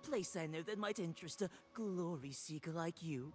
place I know that might interest a glory seeker like you?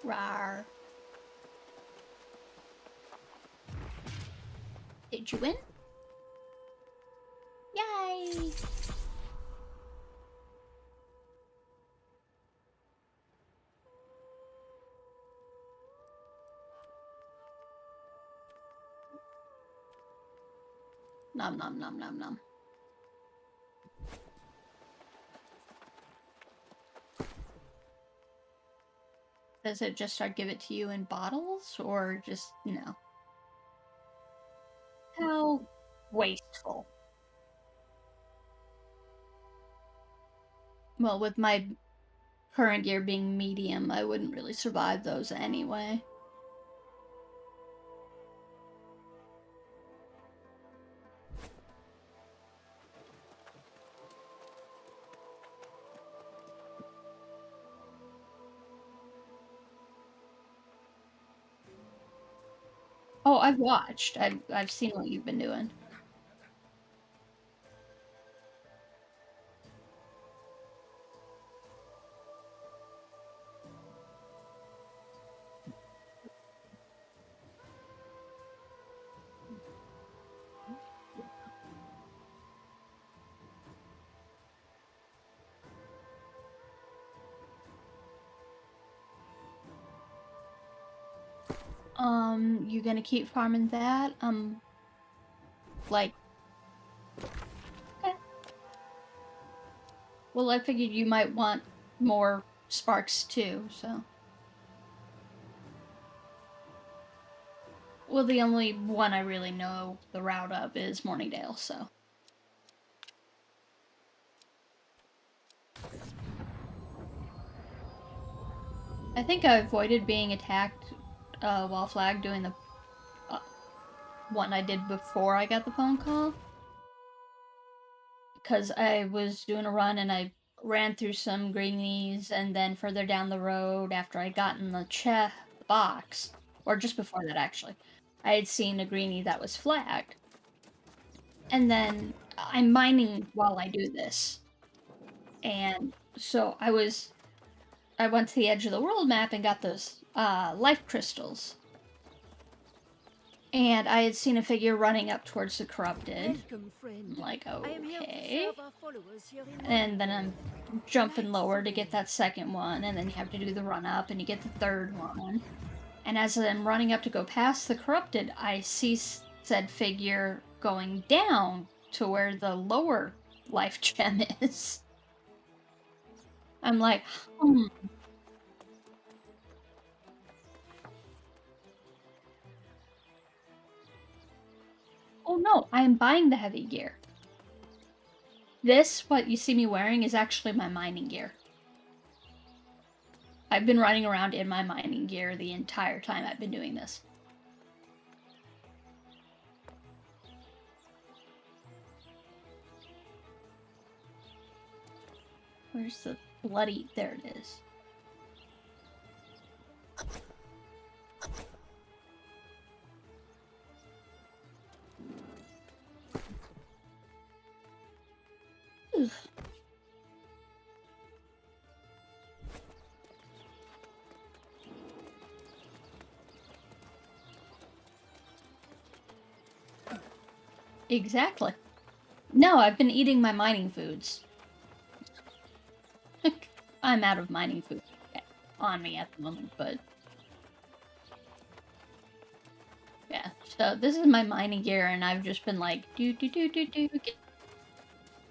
Rawr. Did you win? Yay! Nom nom nom nom nom. Does it just start give it to you in bottles, or just, you know? How wasteful. Well, with my current gear being medium, I wouldn't really survive those anyway. Oh, I've watched. I've seen what you've been doing. You gonna keep farming that? Like... Okay. Well, I figured you might want more sparks too, so... Well, the only one I really know the route of is Morningdale, so... I think I avoided being attacked while Flag doing the one I did before I got the phone call. Because I was doing a run and I ran through some greenies, and then further down the road, after I got in the box, or just before that actually, I had seen a greenie that was flagged. And then I'm mining while I do this. And so I went to the edge of the world map and got those life crystals. And I had seen a figure running up towards the corrupted. I'm like, okay. And then I'm jumping lower to get that second one, and then you have to do the run up, and you get the third one. And as I'm running up to go past the corrupted, I see said figure going down to where the lower life gem is. I'm like, Oh no, I am buying the heavy gear. This, what you see me wearing, is actually my mining gear. I've been running around in my mining gear the entire time I've been doing this. Where's the bloody... There it is. Ugh. Exactly. No, I've been eating my mining foods. I'm out of mining food on me at the moment, but... Yeah, so this is my mining gear, and I've just been like, get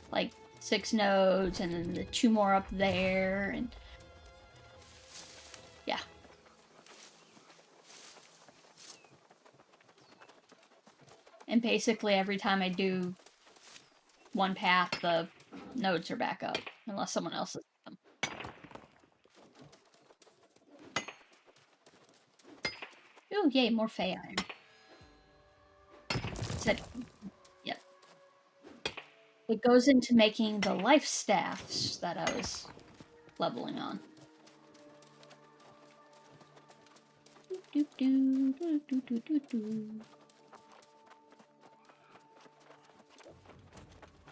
like 6 nodes, and then the 2 more up there, and... Yeah. And basically every time I do one path, the nodes are back up, unless someone else has them. Ooh, yay, more Fey Iron. Said, yep. It goes into making the life staffs that I was leveling on.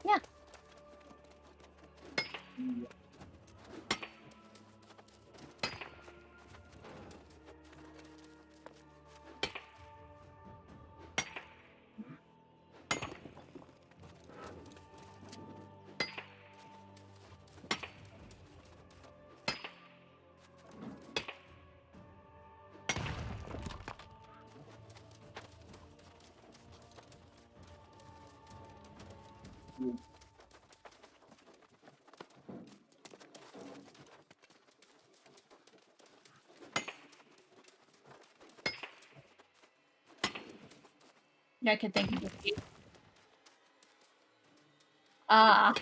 Yeah. I could think of it. Ah.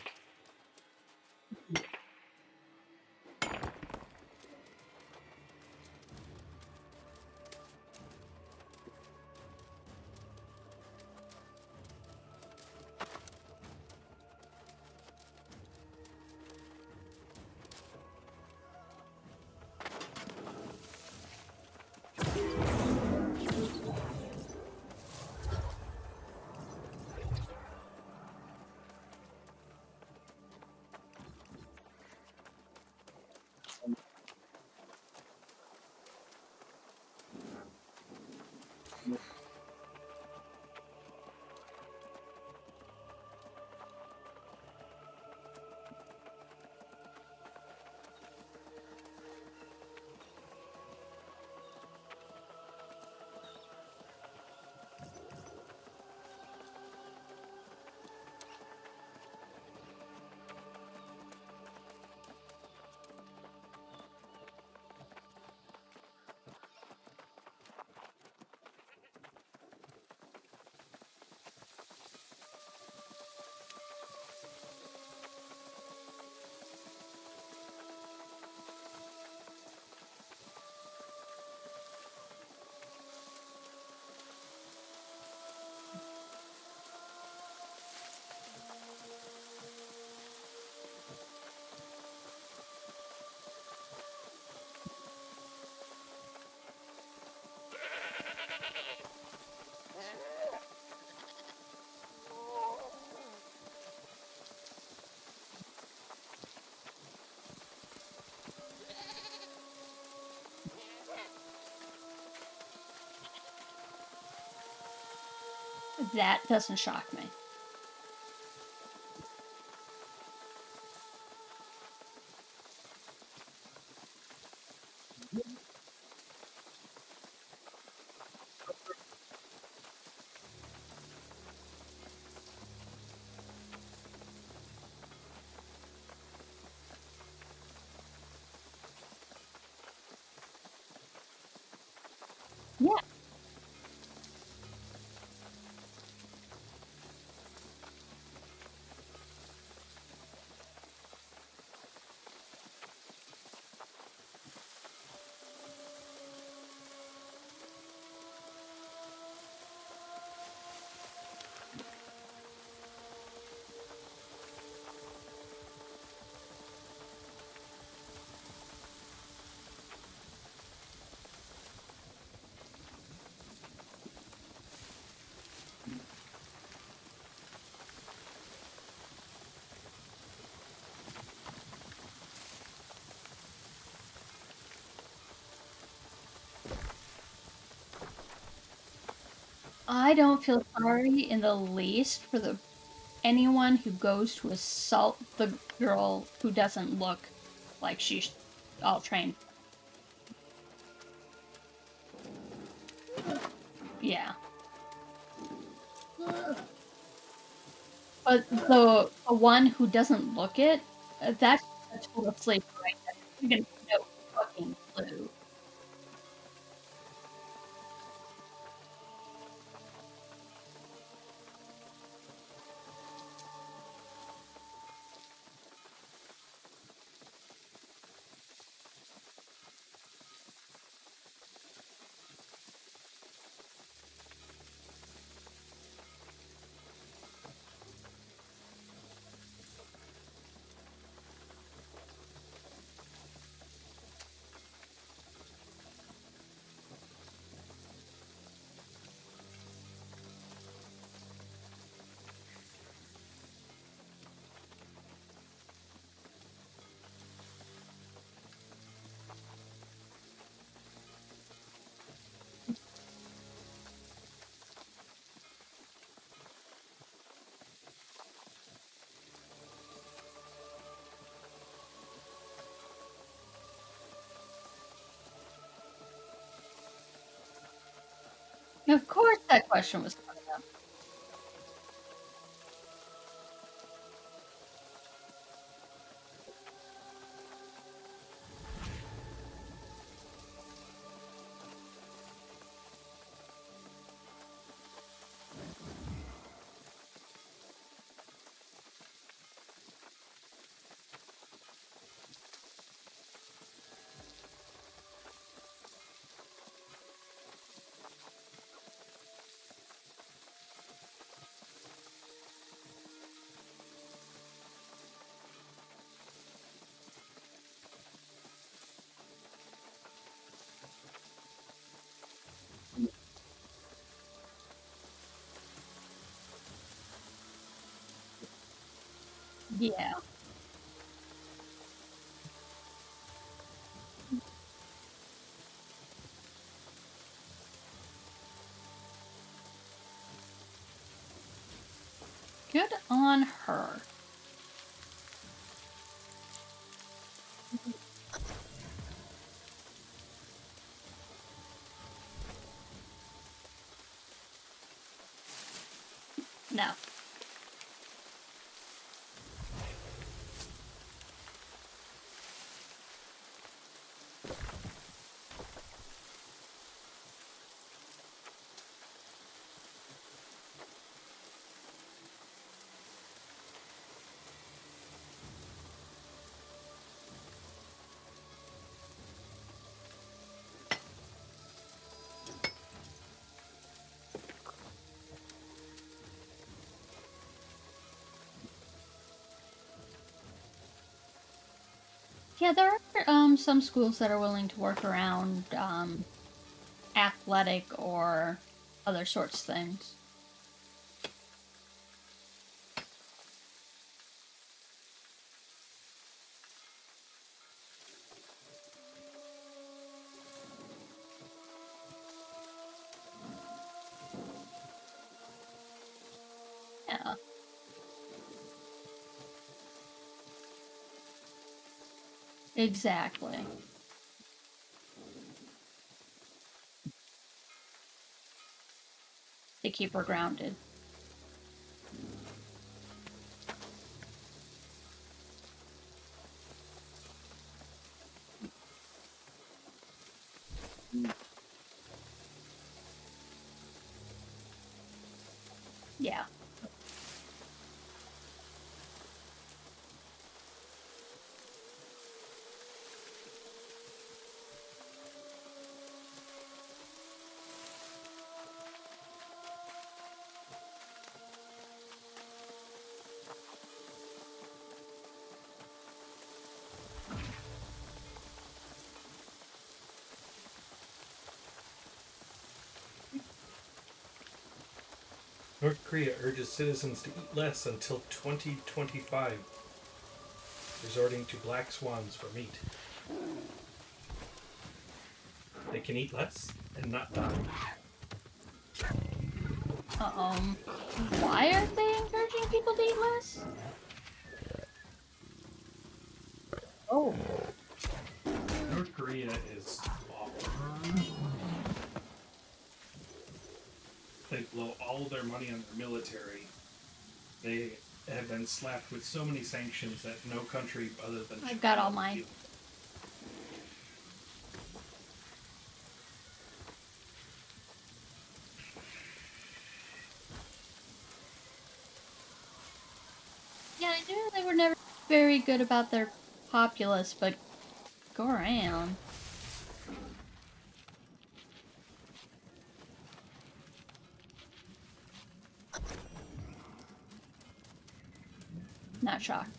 That doesn't shock me. Yeah. I don't feel sorry in the least for anyone who goes to assault the girl who doesn't look like she's all trained. Yeah. But the one who doesn't look it, that's a total sleeper right there. You're gonna no fucking clue. Of course that question was coming up. Yeah. Good on her. No. Yeah, there are some schools that are willing to work around athletic or other sorts of things. Yeah. Exactly. To keep her grounded. Yeah. North Korea urges citizens to eat less until 2025, resorting to black swans for meat. They can eat less and not die. Why are they encouraging people to eat less? Oh. North Korea is awful. They blow all their money on their military. They have been slapped with so many sanctions that no country other than I've got all mine. Yeah, I knew they were never very good about their populace, but go around. Not shocked.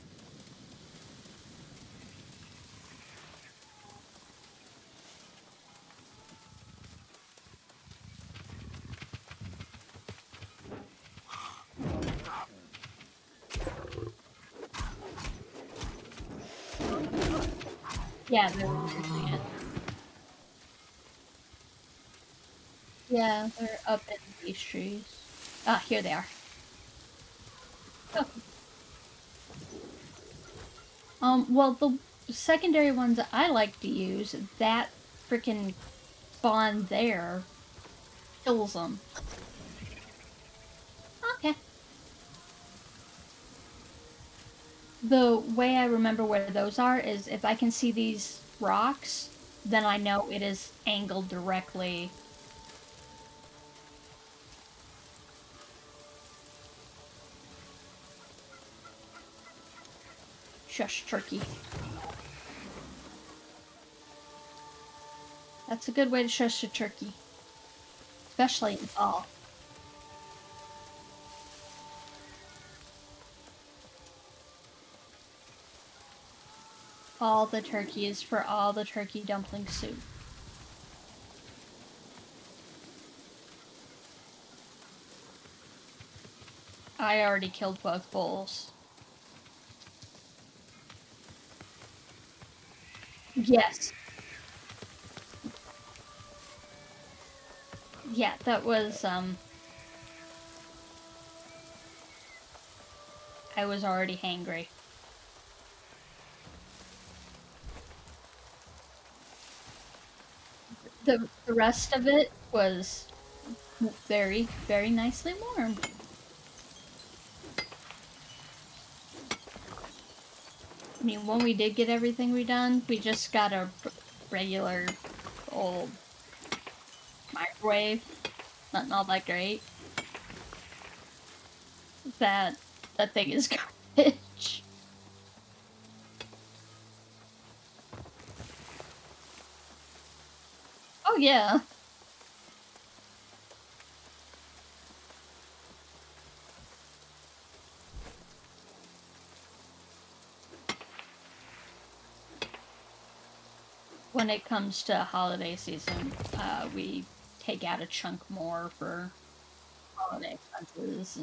Yeah, they're using it. Yeah, they're up in these trees. Ah, here they are. Oh. Well, the secondary ones that I like to use, that freaking spawn there kills them. Okay. The way I remember where those are is if I can see these rocks, then I know it is angled directly. Shush, turkey. That's a good way to shush a turkey. Especially in fall. All the turkeys for all the turkey dumpling soup. I already killed both bulls. Yes. Yeah, that was, I was already hangry. The rest of it was very, very nicely warm. I mean, when we did get everything redone, we just got a regular old microwave. Nothing all that great. That thing is garbage. Oh yeah. When it comes to holiday season, we take out a chunk more for holiday expenses,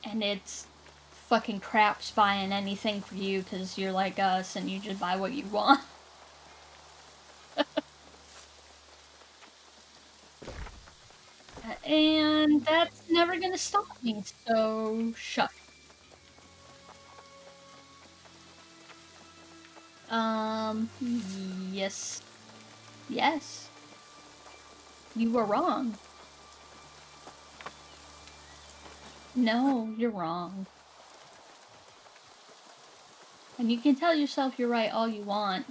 and it's fucking craps buying anything for you because you're like us and you just buy what you want. And that's never gonna stop me, so shut. Yes. Yes. You were wrong. No, you're wrong. And you can tell yourself you're right all you want,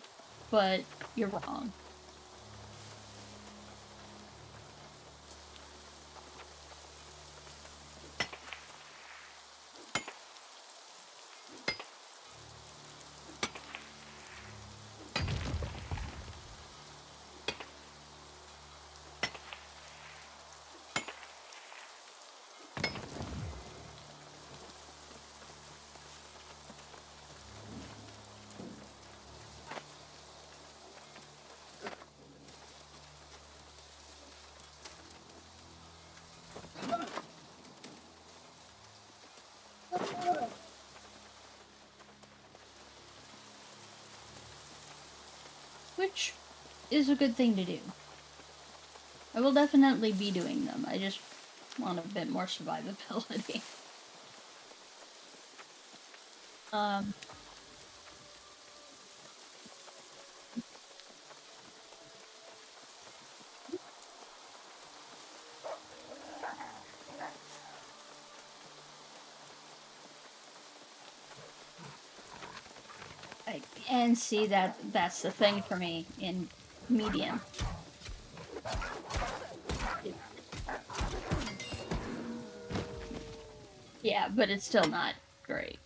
but you're wrong. Which is a good thing to do. I will definitely be doing them. I just want a bit more survivability. And see, that's the thing for me in medium. Yeah, but it's still not great.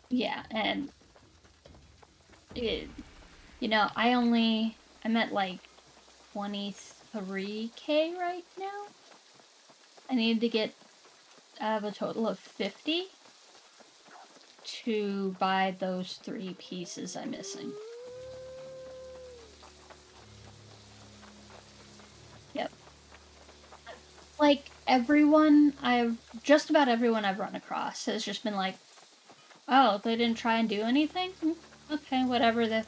Yeah, and you know, I'm at like 23k right now. I need to get out of a total of 50 to buy those 3 pieces I'm missing. Yep. Like just about everyone I've run across has just been like, oh, they didn't try and do anything? Okay, whatever, they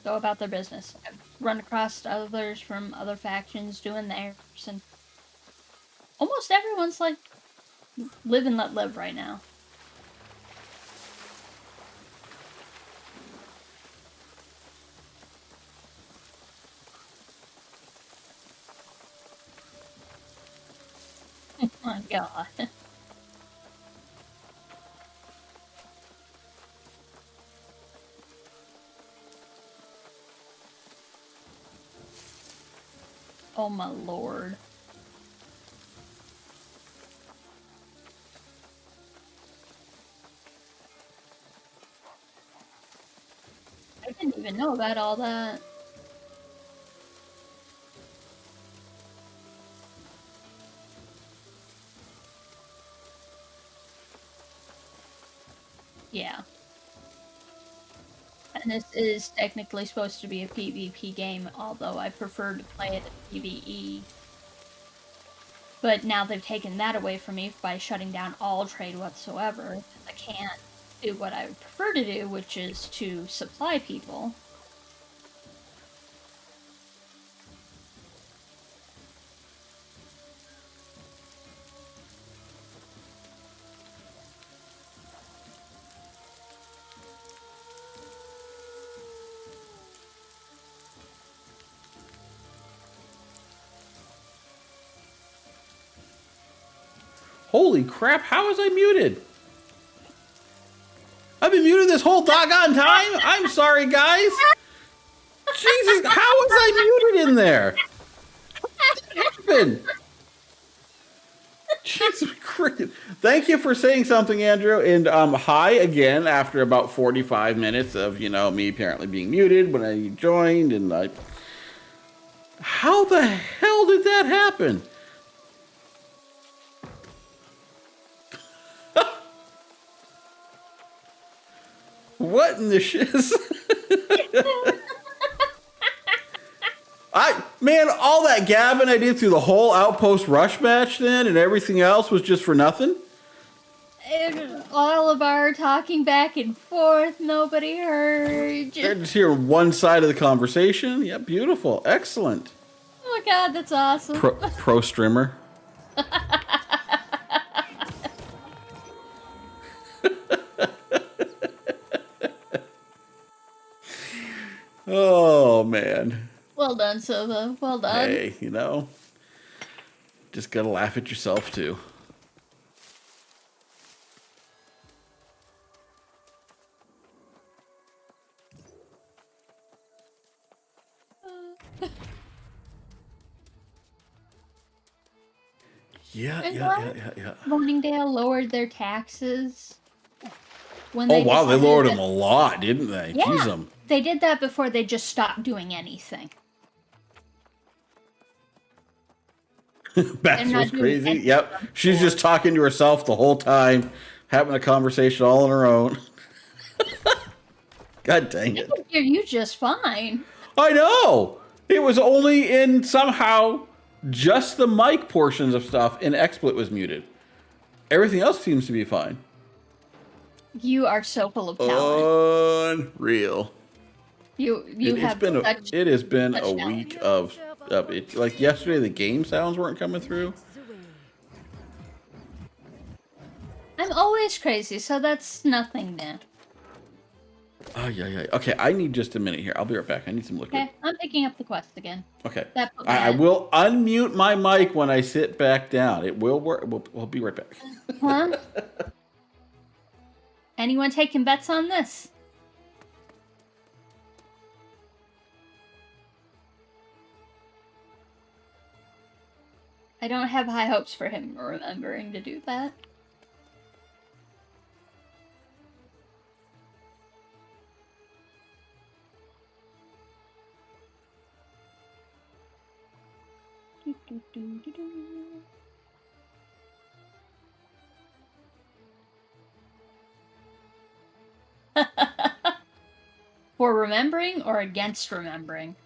go about their business. I've run across others from other factions doing theirs, and almost everyone's like, live and let live right now. Oh my god. Oh my lord. I didn't even know about all that. Yeah. And this is technically supposed to be a PvP game, although I prefer to play it in PvE. But now they've taken that away from me by shutting down all trade whatsoever. I can't do what I would prefer to do, which is to supply people. Holy crap, how was I muted? I've been muted this whole doggone time? I'm sorry, guys. Jesus, how was I muted in there? How did that happen? Jesus Christ. Thank you for saying something, Andrew. And hi again after about 45 minutes of, me apparently being muted when I joined. And how the hell did that happen? What in the shiz? Man, all that gabbing I did through the whole Outpost Rush match then and everything else was just for nothing? And all of our talking back and forth, nobody heard. They're just hearing one side of the conversation. Yeah, beautiful. Excellent. Oh my god, that's awesome. Pro streamer. Oh, man. Well done, Silva. Well done. Hey, just gotta laugh at yourself, too. Yeah. Morningdale lowered their taxes. When they lowered them a lot, didn't they? Yeah, Jeez, they did that before they just stopped doing anything. Beth was crazy. Yep. She's just talking to herself the whole time, having a conversation all on her own. God dang it. You just fine. I know. It was only in somehow Just the mic portions of stuff in XSplit was muted. Everything else seems to be fine. You are so full of talent. Unreal. It has been a talent. week of it. Like yesterday, the game sounds weren't coming through. I'm always crazy, so that's nothing new. Oh, yeah. Okay, I need just a minute here. I'll be right back. I need some liquid. Okay, I'm picking up the quest again. Okay. I will unmute my mic when I sit back down. It will work. We'll be right back. Huh? Anyone taking bets on this? I don't have high hopes for him remembering to do that. For remembering or against remembering?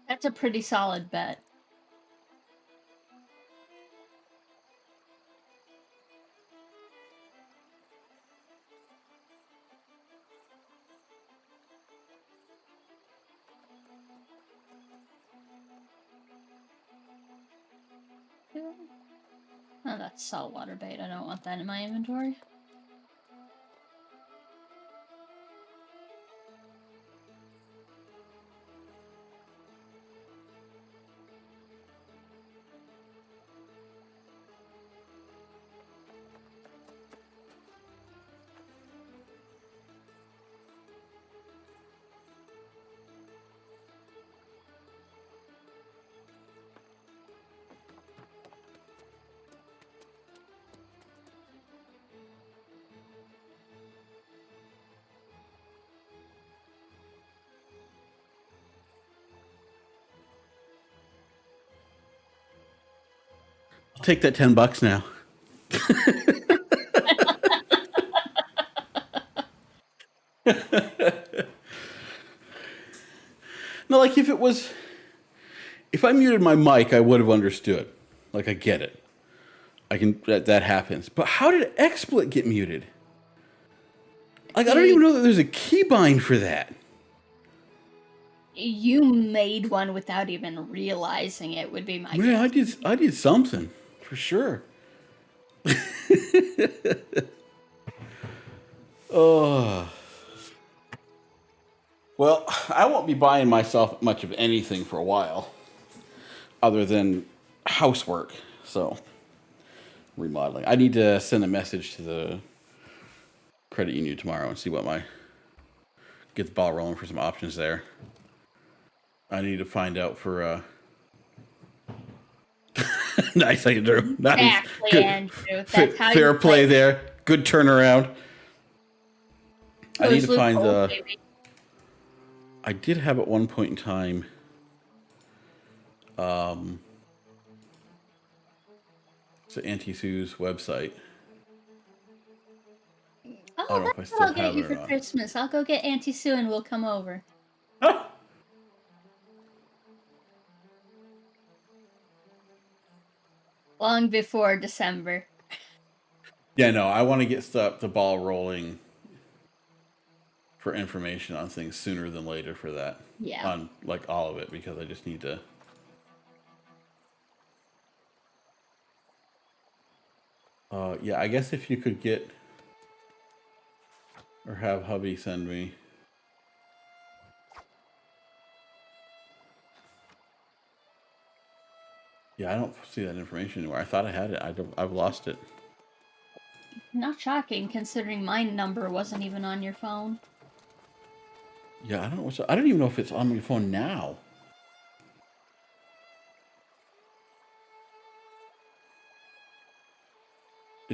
That's a pretty solid bet. Oh, that's saltwater bait. I don't want that in my inventory. I'll take that $10 now. No, like if I muted my mic, I would have understood. Like I get it. That happens. But how did XSplit get muted? Like I don't even know that there's a keybind for that. You made one without even realizing it, would be my guess. I did something for sure. Oh. Well, I won't be buying myself much of anything for a while, other than housework. So, remodeling. I need to send a message to the credit union tomorrow and see get the ball rolling for some options there. I need to find out for nice, Andrew. Nice. Exactly, good. Andrew. That's how fair you play there. Good turnaround. I need to find the. I did have at one point in time. It's Auntie Sue's website. Oh, that's what I'll get you for Christmas. I'll go get Auntie Sue and we'll come over. Long before December. Yeah, no, I want to get the ball rolling for information on things sooner than later for that. Yeah. On like all of it, because I just need to. Yeah, I guess if you could get or have hubby send me. Yeah, I don't see that information anywhere. I thought I had it. I've lost it. Not shocking, considering my number wasn't even on your phone. Yeah, I don't know. I don't even know if it's on my phone now.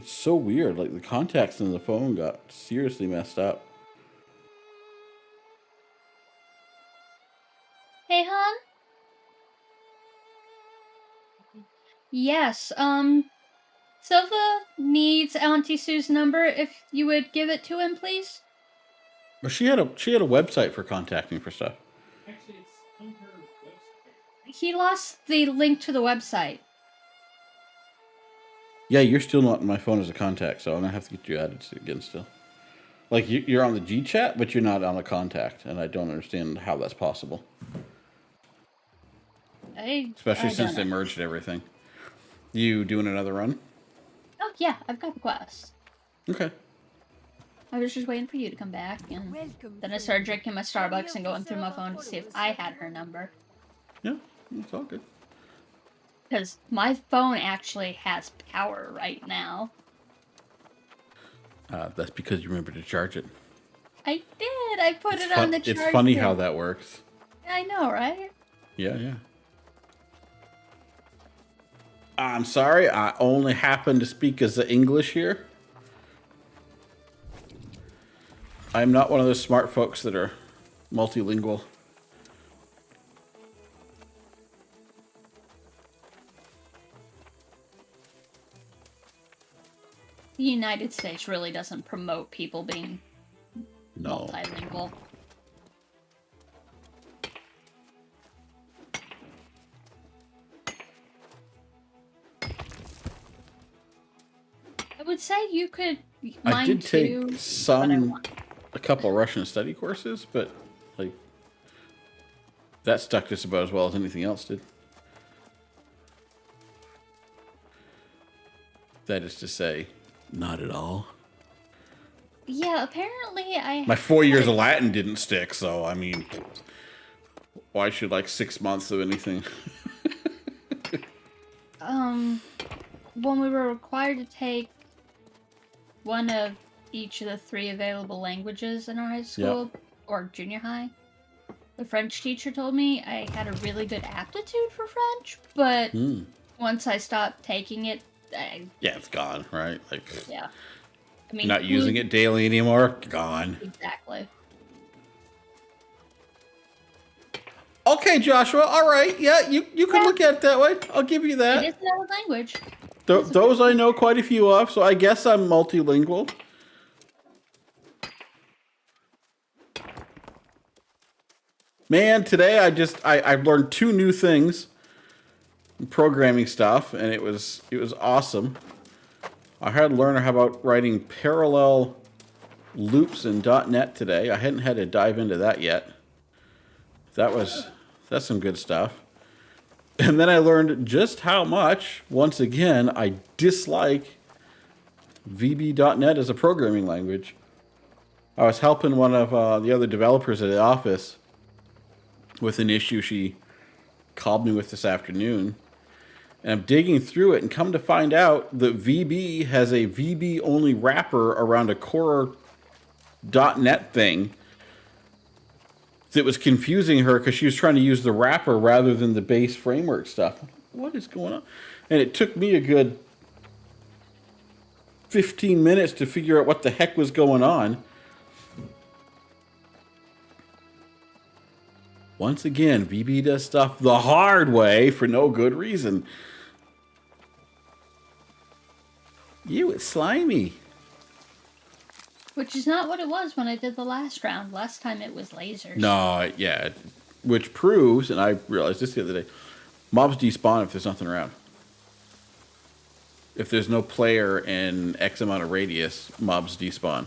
It's so weird. Like, the contacts in the phone got seriously messed up. Hey, hon? Yes, Silva needs Auntie Sue's number. If you would give it to him, please. But she had a website for contacting for stuff. Actually, it's on her website. He lost the link to the website. Yeah, you're still not in my phone as a contact, so I'm gonna have to get you added again still. Like, you're on the G chat, but you're not on the contact, and I don't understand how that's possible. Especially since they merged everything. You doing another run? Oh, yeah, I've got the quest. Okay. I was just waiting for you to come back, and then I started drinking my Starbucks and going through my phone to see if I had her number. Yeah, it's all good. Because my phone actually has power right now. That's because you remember to charge it. I did! I put it on the charger. It's funny how that works. I know, right? Yeah, yeah. I'm sorry, I only happen to speak as the English here. I'm not one of those smart folks that are multilingual. The United States really doesn't promote people being multilingual. I would say you could. I did take a couple Russian study courses, but like that stuck just about as well as anything else did. That is to say, not at all. Yeah, apparently My 4 years of Latin didn't stick, so I mean, why should like 6 months of anything? When we were required to take one of each of the 3 available languages in our high school, or junior high, the French teacher told me I had a really good aptitude for French, but once I stopped taking it, yeah, it's gone, right? Like, yeah. I mean, not using it daily anymore, gone. Exactly. Okay, Joshua, all right. Yeah, you can look at it that way. I'll give you that. It is another language. Those I know quite a few of, so I guess I'm multilingual. Man, today I've learned 2 new things in programming stuff, and it was awesome. I had to learn how about writing parallel loops in .NET today. I hadn't had to dive into that yet. That's some good stuff. And then I learned just how much, once again, I dislike VB.NET as a programming language. I was helping one of the other developers at the office with an issue she called me with this afternoon. And I'm digging through it and come to find out that VB has a VB-only wrapper around a core .NET thing that was confusing her because she was trying to use the wrapper rather than the base framework stuff. What is going on? And it took me a good 15 minutes to figure out what the heck was going on. Once again, VB does stuff the hard way for no good reason. It's slimy. Which is not what it was when I did the last round. Last time it was lasers. No, yeah. Which proves, and I realized this the other day, mobs despawn if there's nothing around. If there's no player in X amount of radius, mobs despawn.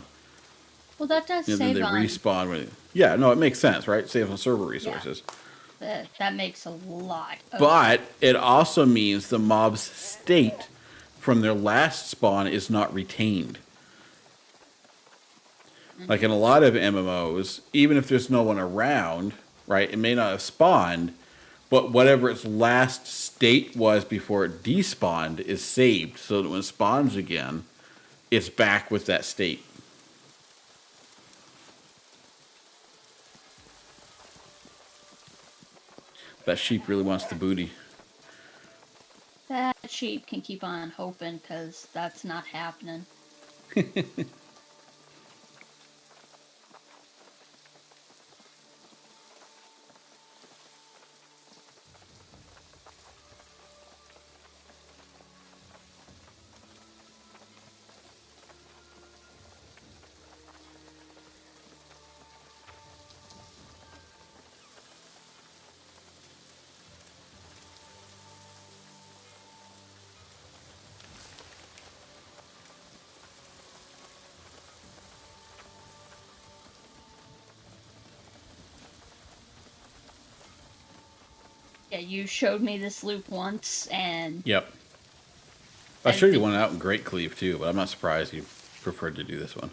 Well, that does And save then they on... respawn. It makes sense, right? Saves on server resources. Yeah. That makes a lot of But it also means the mob's state from their last spawn is not retained. Like in a lot of MMOs, even if there's no one around, right, it may not have spawned, but whatever its last state was before it despawned is saved, so that when it spawns again, it's back with that state. That sheep really wants the booty. That sheep can keep on hoping, because that's not happening. Yeah, you showed me this loop once, and... Yep. I showed you one out in Great Cleave, too, but I'm not surprised you preferred to do this one.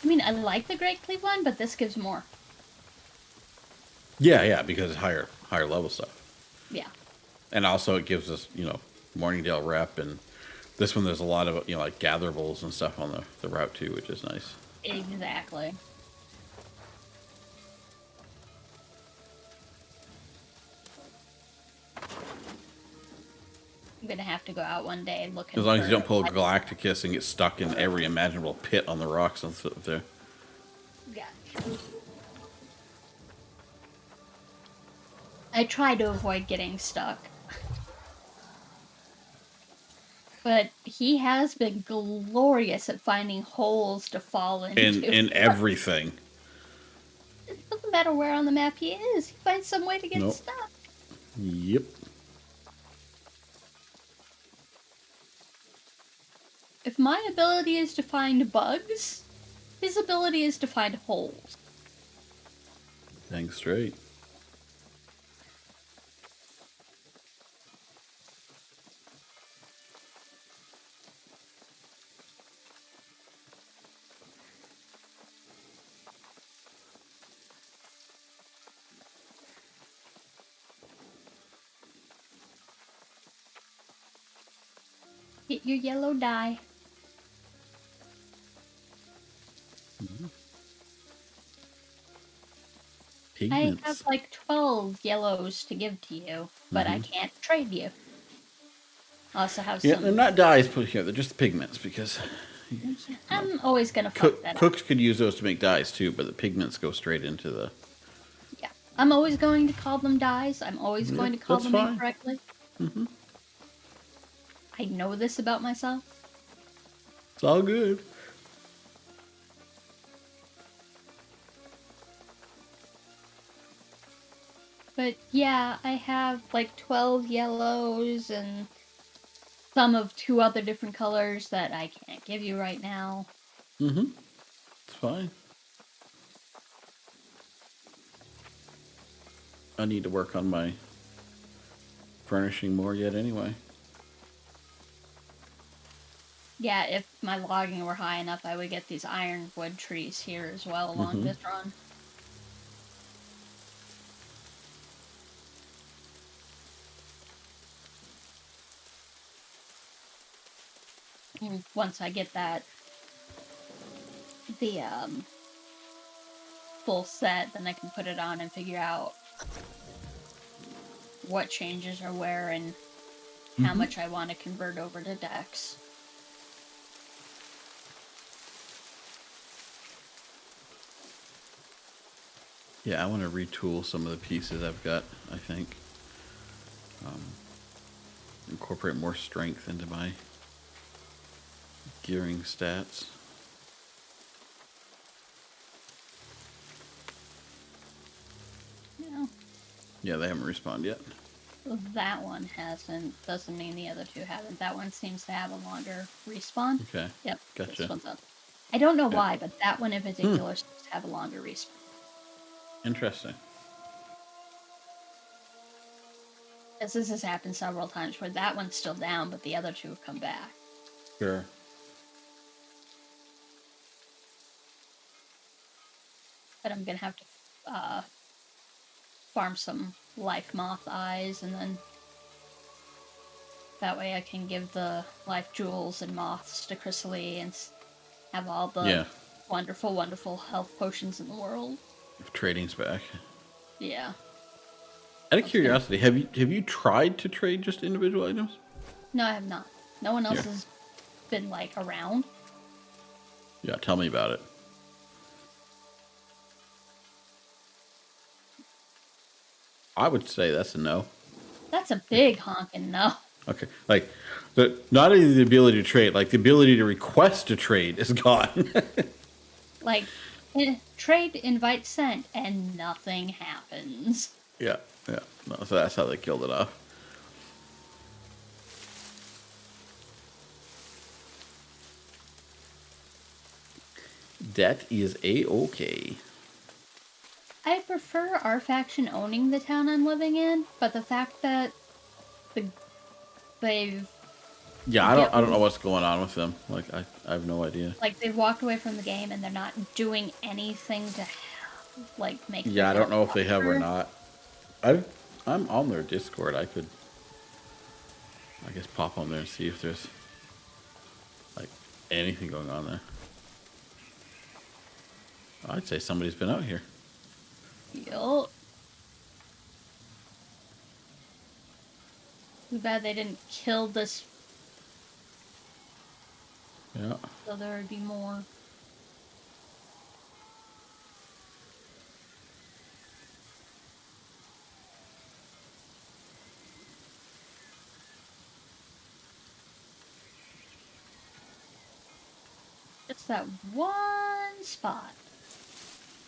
I mean, I like the Great Cleave one, but this gives more. Yeah, because it's higher level stuff. Yeah. And also it gives us, Morningdale rep, and this one there's a lot of, like gatherables and stuff on the route, too, which is nice. Exactly. I'm gonna have to go out one day looking. As long as you don't pull a Galacticus and get stuck in every imaginable pit on the rocks and stuff there. Yeah. I try to avoid getting stuck. But he has been glorious at finding holes to fall into. In everything. It doesn't matter where on the map he is. He finds some way to get stuck. Yep. If my ability is to find bugs, his ability is to find holes. Dang straight. Get your yellow dye. Pigments. I have like 12 yellows to give to you, but I can't trade you. I also have some... Yeah, they're not dyes put here, they're just pigments, because... I'm always gonna fuck that up. Cooks could use those to make dyes, too, but the pigments go straight into the... Yeah. I'm always going to call them dyes. I'm always going to call them incorrectly. Mm-hmm. I know this about myself. It's all good. But yeah, I have like 12 yellows and some of 2 other different colors that I can't give you right now. Mm-hmm. It's fine. I need to work on my furnishing more yet anyway. Yeah, if my logging were high enough, I would get these ironwood trees here as well along this run. And once I get that, the full set, then I can put it on and figure out what changes are where and how much I want to convert over to Dex. Yeah, I want to retool some of the pieces I've got, I think. Incorporate more strength into my gearing stats. Yeah. Yeah, they haven't respawned yet. That one hasn't. Doesn't mean the other 2 haven't. That one seems to have a longer respawn. Okay. Yep. Gotcha. This one's up. I don't know why, but that one in particular seems to have a longer respawn. Interesting. Because this has happened several times where that one's still down, but the other 2 have come back. Sure. But I'm gonna have to farm some life moth eyes, and then that way I can give the life jewels and moths to Chrysalie and have all the wonderful, wonderful health potions in the world. If trading's back. Yeah. Out of curiosity, have you tried to trade just individual items? No, I have not. No one else Here. has been, like, around. Yeah, tell me about it. I would say that's a no. That's a big honking no. Okay, like, not only the ability to trade, like the ability to request a trade is gone. Like, trade, invite, sent, and nothing happens. Yeah. No, so that's how they killed it off. That is a-okay. I prefer our faction owning the town I'm living in, but the fact that they've Yeah, I don't know what's going on with them. Like, I have no idea. like they've walked away from the game and they're not doing anything to like make. Yeah, I don't know if they have or not. I'm on their Discord. I could, I guess, pop on there and see if there's like anything going on there. I'd say somebody's been out here. Yup. Too bad they didn't kill this. Yeah. So there would be more. Just that one spot.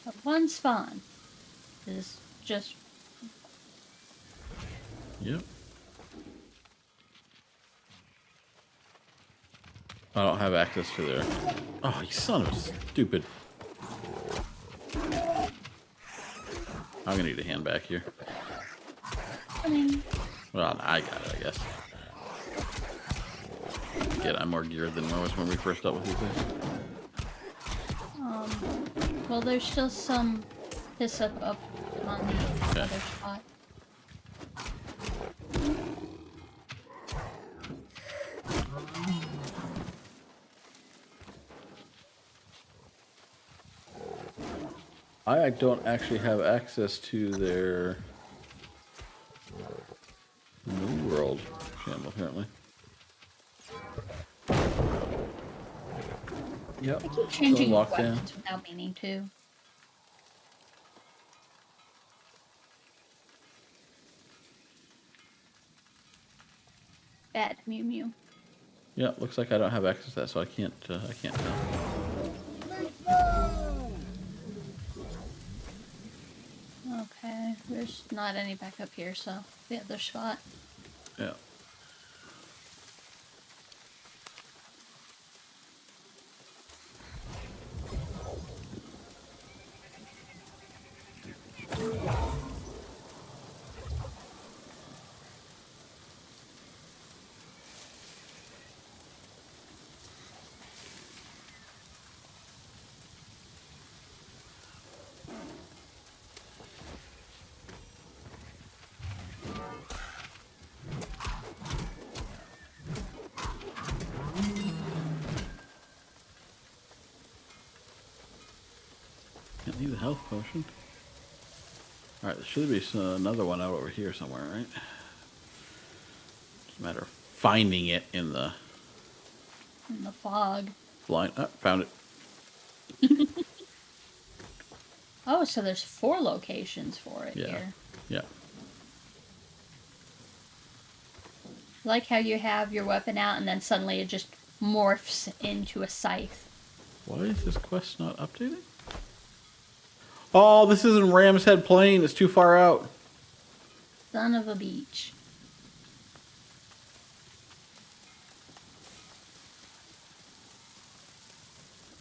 That one spawn is just. Yep. I don't have access to their. Oh, you son of a stupid. I'm gonna need a hand back here. Coming. Well, I got it, I guess. Again, I'm more geared than I was when we first dealt with these things. Well, there's still some piss up on the other spot. I don't actually have access to their New World channel, apparently. Yep. I keep changing Still locked in. weapons without meaning to. Bad Mew Mew. Yeah, looks like I don't have access to that, so I can't tell. Okay, there's not any back up here, so the other spot. Yeah. Can't need a health potion. Alright, there should be another one out over here somewhere, right? It's a matter of finding it in the fog. blind. Oh, found it. Oh, so there's 4 locations for it Yeah. here. Yeah. Like how you have your weapon out and then suddenly it just morphs into a scythe. Why is this quest not updating? Oh, this isn't Ram's Head Plain. It's too far out. Son of a beach.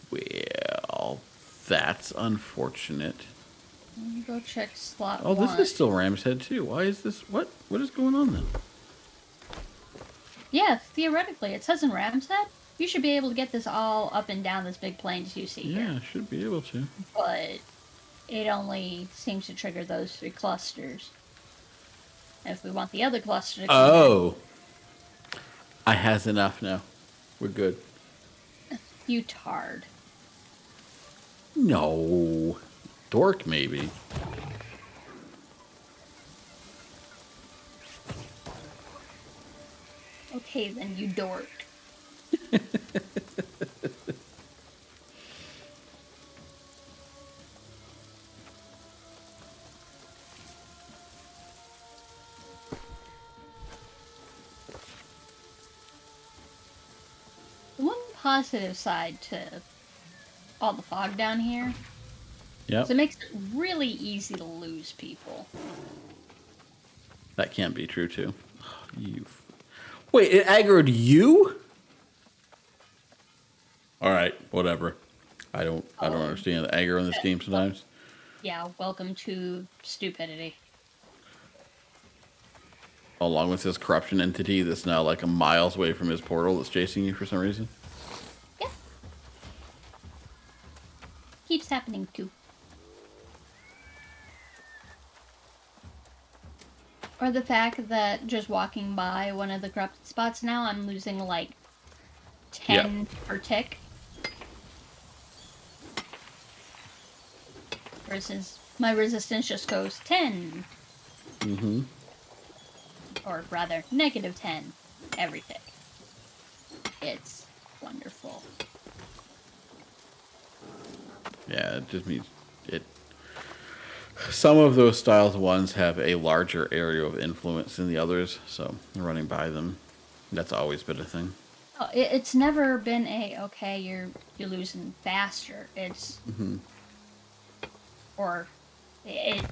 Well, that's unfortunate. Let me go check slot Oh, 1. this is still Ram's Head too. Why is this? What is going on then? Yeah, theoretically, it says in Ram's Head, you should be able to get this all up and down this big plains you see Yeah, here. should be able to. But it only seems to trigger those 3 clusters. And if we want the other cluster to come Oh, I has enough now. We're good. in, you tard. No, dork maybe. Okay, then, you dork. One positive side to all the fog down here Yep. is it makes it really easy to lose people. That can't be true, too. Wait, it aggroed you? Alright, whatever. I don't understand the aggro in this game sometimes. Yeah, welcome to stupidity. Along with this corruption entity that's now like a miles away from his portal that's chasing you for some reason. Yeah. Keeps happening too. Or the fact that just walking by one of the corrupted spots now, I'm losing like 10 per tick. Versus my resistance just goes 10. Mm-hmm. Or rather, negative 10 every tick. It's wonderful. Yeah, it just means it. Some of those styles ones have a larger area of influence than the others, so running by them, that's always been a thing. Oh, it's never been okay, you're losing faster. It's or it.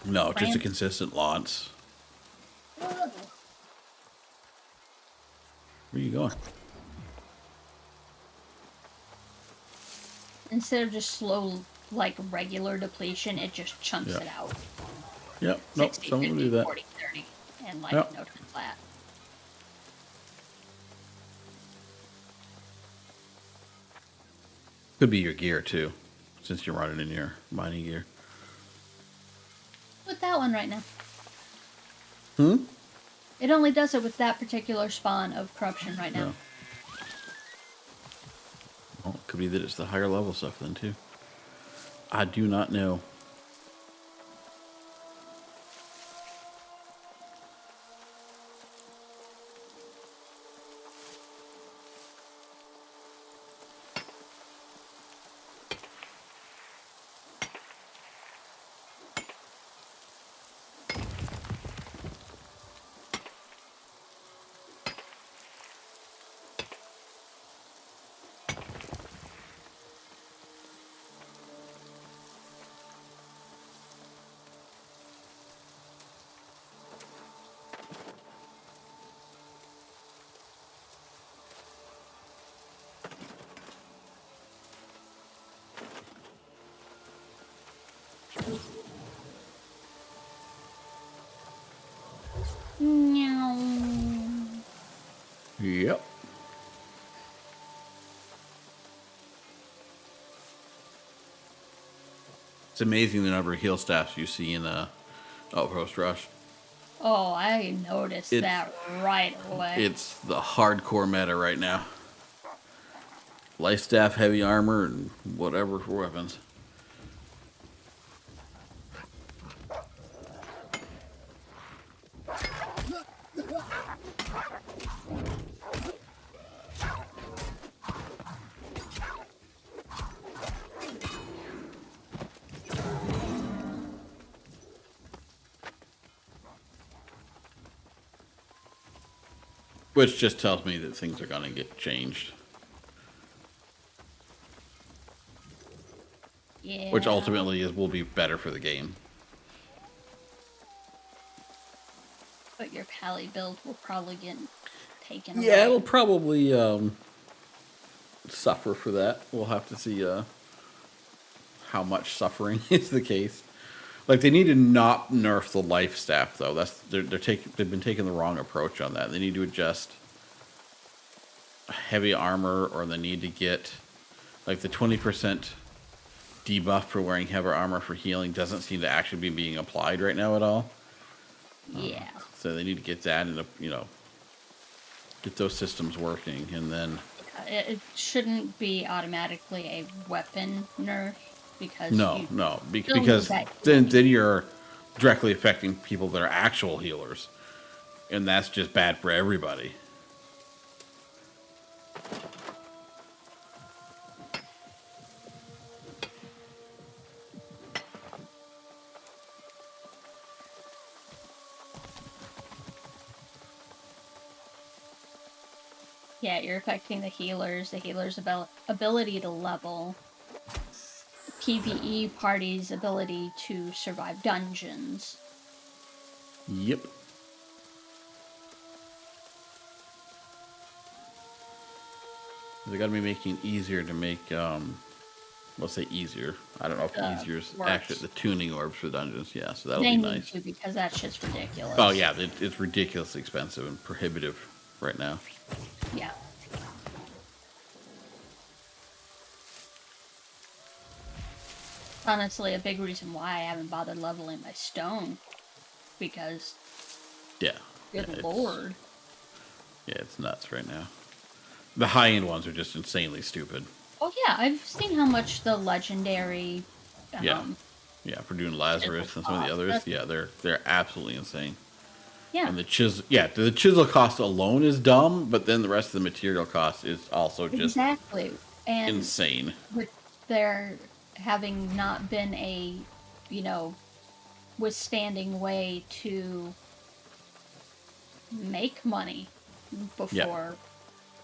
No, just a consistent launch. Where are you going? Instead of just slow, like regular depletion, it just chunks it out. Yep. Nope. 60, Someone 50, will do that. 40, 30, and like Yep. no time flat. Could be your gear too, since you're running in your mining gear. With that one right now. Hmm? It only does it with that particular spawn of corruption right now. No. Well, it could be that it's the higher level stuff then too. I do not know. Yep. It's amazing the number of heal staffs you see in Outpost Rush. Oh, I noticed that right away. It's the hardcore meta right now. Life staff, heavy armor, and whatever for weapons. Which just tells me that things are going to get changed. Yeah. Which ultimately will be better for the game. But your pally build will probably get taken away. Yeah, it'll probably suffer for that. We'll have to see how much suffering is the case. Like, they need to not nerf the life staff, though. They've been taking the wrong approach on that. They need to adjust heavy armor, or they need to get like the 20% debuff for wearing heavy armor for healing doesn't seem to actually be being applied right now at all. Yeah. So they need to get that into, get those systems working, and then It shouldn't be automatically a weapon nerf. Because because then you're directly affecting people that are actual healers, and that's just bad for everybody. Yeah, you're affecting the healers. The healers' ability to level. PvE party's ability to survive dungeons. Yep. They gotta be making it easier to make, let's say easier. I don't know if easier is actually the tuning orbs for dungeons. Yeah, so that'll be nice. They need to, because that shit's ridiculous. Oh, yeah, it's ridiculously expensive and prohibitive right now. Yeah. Honestly, a big reason why I haven't bothered leveling my stone. Because... Yeah. Good lord. Yeah, it's nuts right now. The high-end ones are just insanely stupid. Oh yeah, I've seen how much the legendary... yeah, for doing Lazarus and some of the others. Yeah, they're absolutely insane. Yeah. And the chisel cost alone is dumb, but then the rest of the material cost is also just and insane. With there having not been a, withstanding way to make money before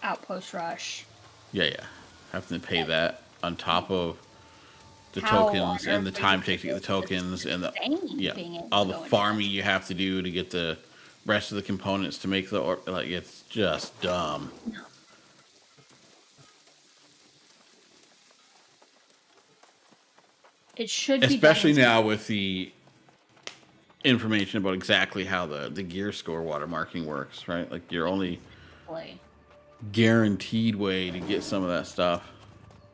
Outpost Rush. Yeah. Having to pay that on top of the tokens and the time it takes to get the tokens and all the farming you have to do to get the rest of the components to make the it's just dumb. No. It should be, especially now with the information about exactly how the gear score watermarking works, right? Like your only guaranteed way to get some of that stuff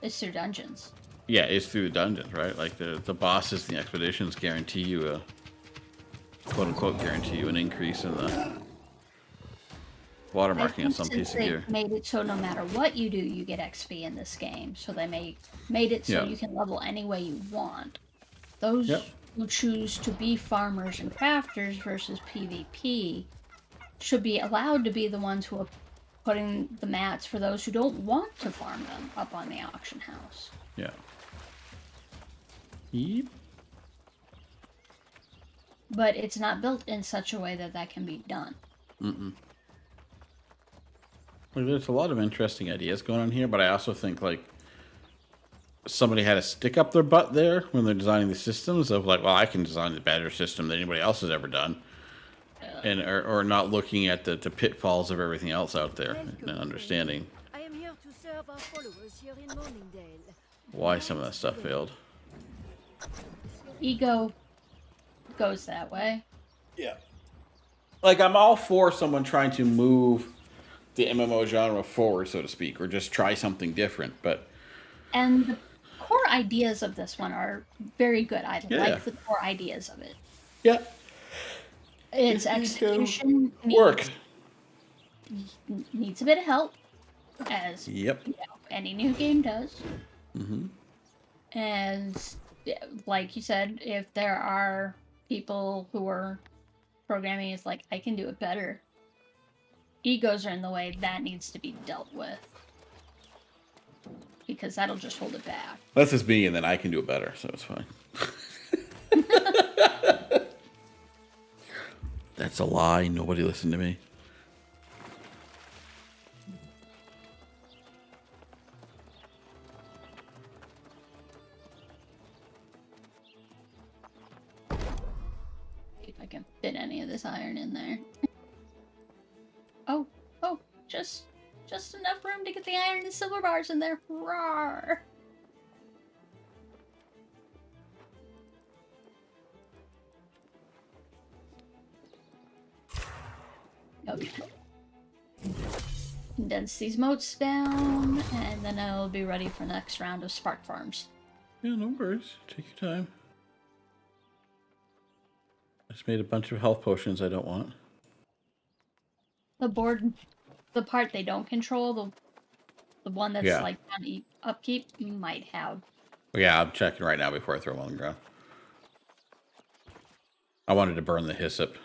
is through dungeons. Yeah, it's through the dungeons, right? Like the bosses and the expeditions guarantee you a quote unquote guarantee you an increase in the watermarking on some piece of gear. They made it so no matter what you do, you get XP in this game. So they made it so you can level any way you want. Those who choose to be farmers and crafters versus PvP should be allowed to be the ones who are putting the mats for those who don't want to farm them up on the auction house. Yeah. Yep. But it's not built in such a way that that can be done. Like, there's a lot of interesting ideas going on here, but I also think somebody had to stick up their butt there when they're designing the systems of well, I can design a better system than anybody else has ever done, and or not looking at the pitfalls of everything else out there and understanding why some of that stuff failed. Ego goes that way. Yeah. Like, I'm all for someone trying to move the MMO genre forward, so to speak, or just try something different, but... And the core ideas of this one are very good. I like the core ideas of it. Yeah. Its execution needs a bit of help, as any new game does. Mm-hmm. And like you said, if there are people who are programming, it's like, I can do it better. Egos are in the way. That needs to be dealt with. Because that'll just hold it back. That's just me, and then I can do it better, so it's fine. That's a lie. Nobody listened to me. See if I can fit any of this iron in there. Oh, just enough room to get the iron and silver bars in there. Rawr. Okay. Condense these moats down, and then I'll be ready for the next round of spark farms. Yeah, no worries. Take your time. I just made a bunch of health potions I don't want. The part they don't control, the one that's like on upkeep, you might have. Yeah, I'm checking right now before I throw them on the ground. I wanted to burn the hyssop.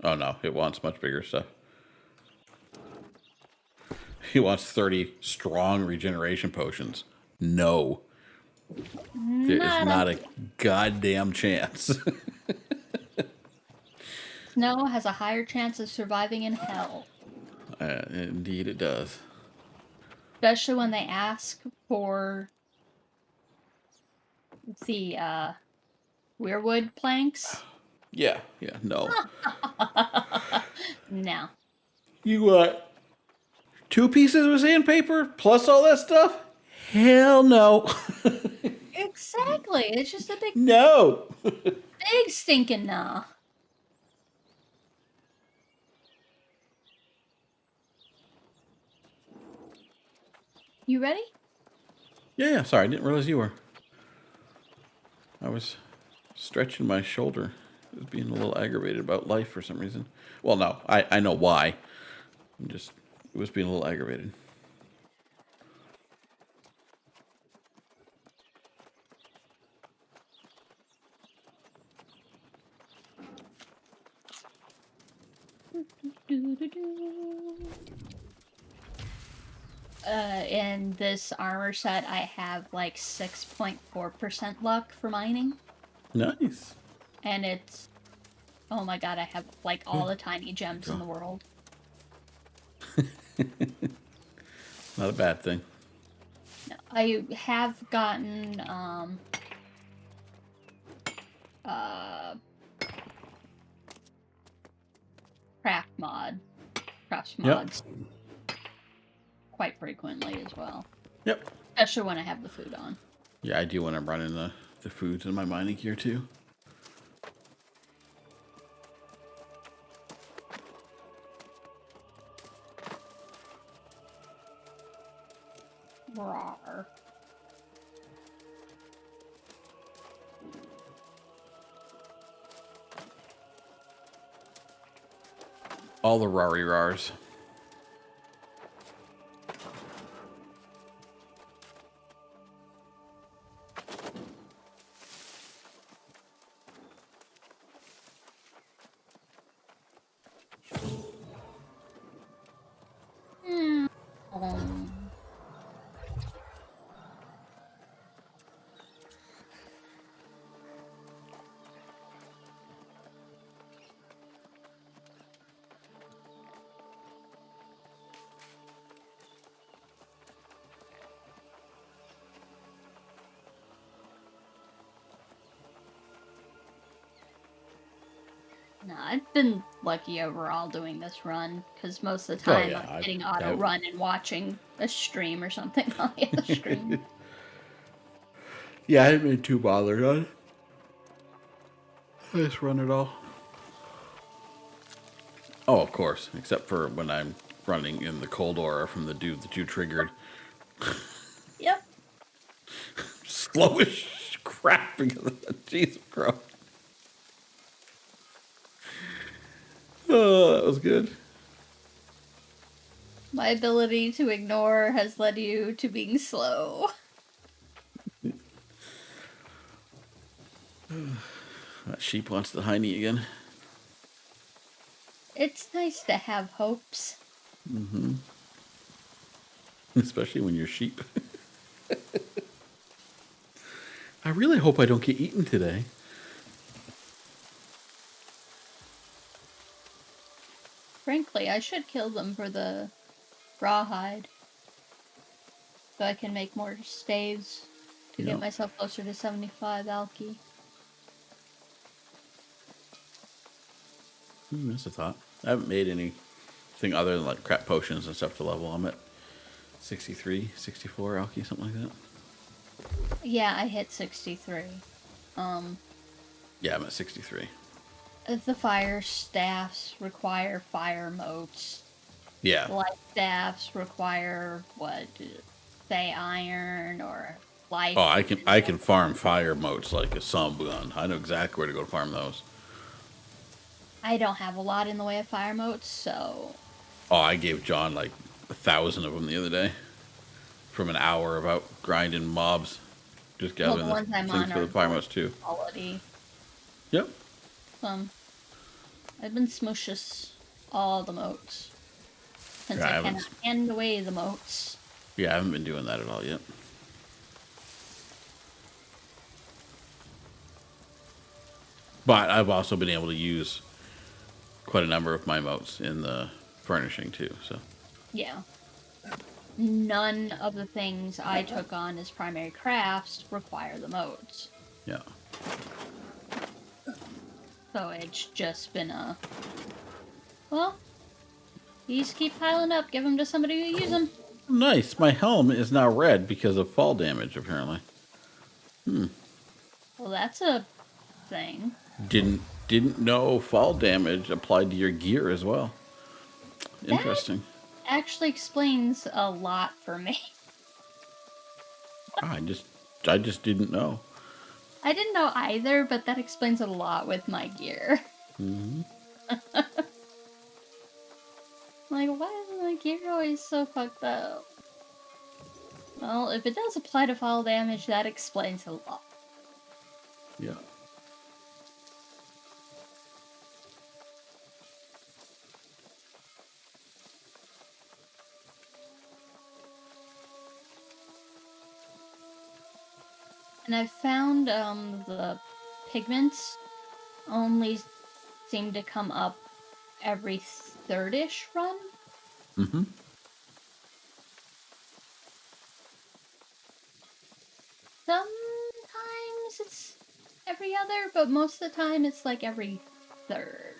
Oh no, it wants much bigger stuff. He wants 30 strong regeneration potions. No. There is not a goddamn chance. Snow has a higher chance of surviving in hell. Indeed it does. Especially when they ask for the weirwood planks. Yeah, no. No. You want 2 pieces of sandpaper plus all that stuff? Hell no. Exactly. It's just a No. big stinking nah. You ready? Yeah, sorry, I didn't realize you were. I was stretching my shoulder. I was being a little aggravated about life for some reason. Well, no, I know why. It was being a little aggravated. In this armor set, I have like 6.4% luck for mining. Nice. And it's... Oh my god, I have like all the tiny gems in the world. Not a bad thing. No, I have gotten, crafts mods quite frequently as well. Yep. Especially when I have the food on. Yeah, I do when I'm running the foods in my mining gear too. Rawr. All the rari rars. No, I've been lucky overall doing this run, because most of the time I'm hitting auto run and watching a stream or something on the other stream. Yeah, I haven't been too bothered on it. I just run it all. Oh, of course, except for when I'm running in the cold aura from the dude that you triggered. Yep. Slow as crap because of that. Jesus Christ. Oh, that was good. My ability to ignore has led you to being slow. That sheep wants the hiney again. It's nice to have hopes. Mm-hmm. Especially when you're sheep. I really hope I don't get eaten today. Frankly, I should kill them for the rawhide. So I can make more staves to get myself closer to 75 alky. That's a thought. I haven't made anything other than like crap potions and stuff to level. I'm at 63, 64 alky, something like that. Yeah, I hit 63. Yeah, I'm at 63. The fire staffs require fire motes. Yeah. Light staffs require what? Say iron or life. Oh, I can farm fire motes like a son gun. I know exactly where to go to farm those. I don't have a lot in the way of fire motes, so. Oh, I gave John like 1,000 of them the other day. From an hour about grinding mobs. Just gathering the things for the fire motes too. Quality. Yep. I've been smooshes all the motes. Since I cannot hand away the motes. Yeah, I haven't been doing that at all yet. But I've also been able to use quite a number of my motes in the furnishing too, so. Yeah. none of the things I took on as primary crafts require the modes. Yeah. So it's just been a... Well, these keep piling up. Give them to somebody who use them. Nice. My helm is now red because of fall damage, apparently. Well, that's a thing. Didn't know fall damage applied to your gear as well. Interesting. That actually explains a lot for me. I just didn't know. I didn't know either, but that explains a lot with my gear. Mm-hmm. Like, why is my gear always so fucked up? Well, if it does apply to fall damage, that explains a lot. Yeah. And I've found the pigments only seem to come up every third-ish run. Mm-hmm. Sometimes it's every other, but most of the time it's like every third.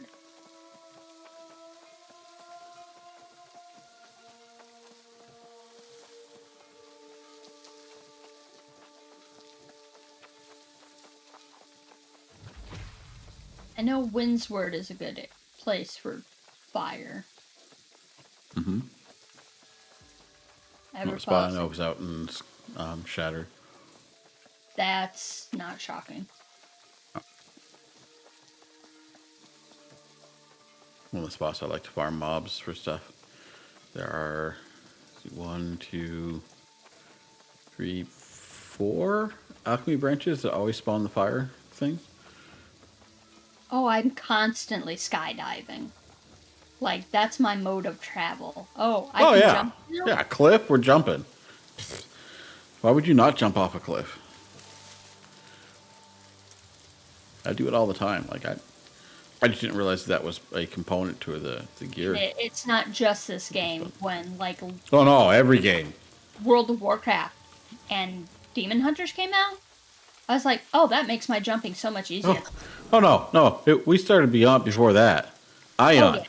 I know Windsward is a good place for fire. Mm-hmm. What spot I know was out in Shatter. That's not shocking. One of the spots I like to farm mobs for stuff. There are 1, 2, 3, 4 alchemy branches that always spawn the fire thing. Oh, I'm constantly skydiving. Like, that's my mode of travel. Oh, I can jump now? Yeah, cliff, we're jumping. Why would you not jump off a cliff? I do it all the time. Like, I just didn't realize that was a component to the gear. It's not just this game. When, like... Oh, no, every game. World of Warcraft and Demon Hunters came out, I was like, oh, that makes my jumping so much easier. Oh no. We started Beyond before that. Ion. Oh, yeah.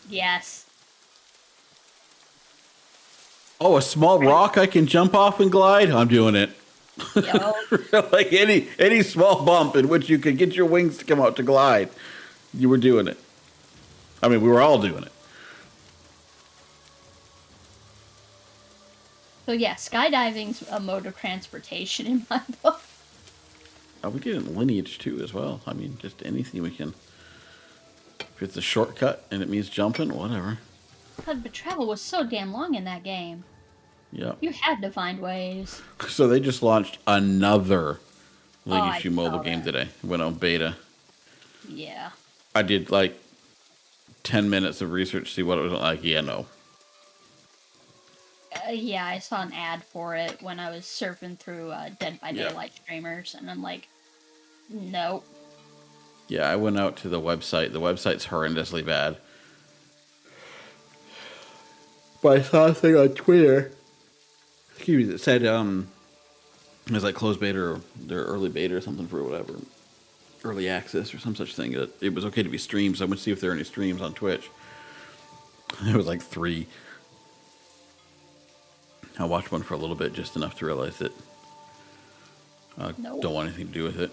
Yes. Oh, a small rock I can jump off and glide? I'm doing it. Yo. Like any small bump in which you could get your wings to come out to glide, you were doing it. I mean, we were all doing it. So yeah, skydiving's a mode of transportation in my book. We did it in Lineage too as well. I mean, just anything we can. If it's a shortcut and it means jumping, whatever. God, but travel was so damn long in that game. Yeah. You had to find ways. So they just launched another Lineage 2 mobile game today. It went on beta. Yeah. I did like 10 minutes of research to see what it was like. Yeah, no. Yeah, I saw an ad for it when I was surfing through Dead by Daylight streamers, and I'm like, nope. Yeah, I went out to the website. The website's horrendously bad. But I saw a thing on Twitter. Excuse me, that said it was like closed beta or their early beta or something for whatever. Early access or some such thing. It was okay to be streamed, so I went to see if there were any streams on Twitch. There was like 3. I watched one for a little bit, just enough to realize that I don't want anything to do with it.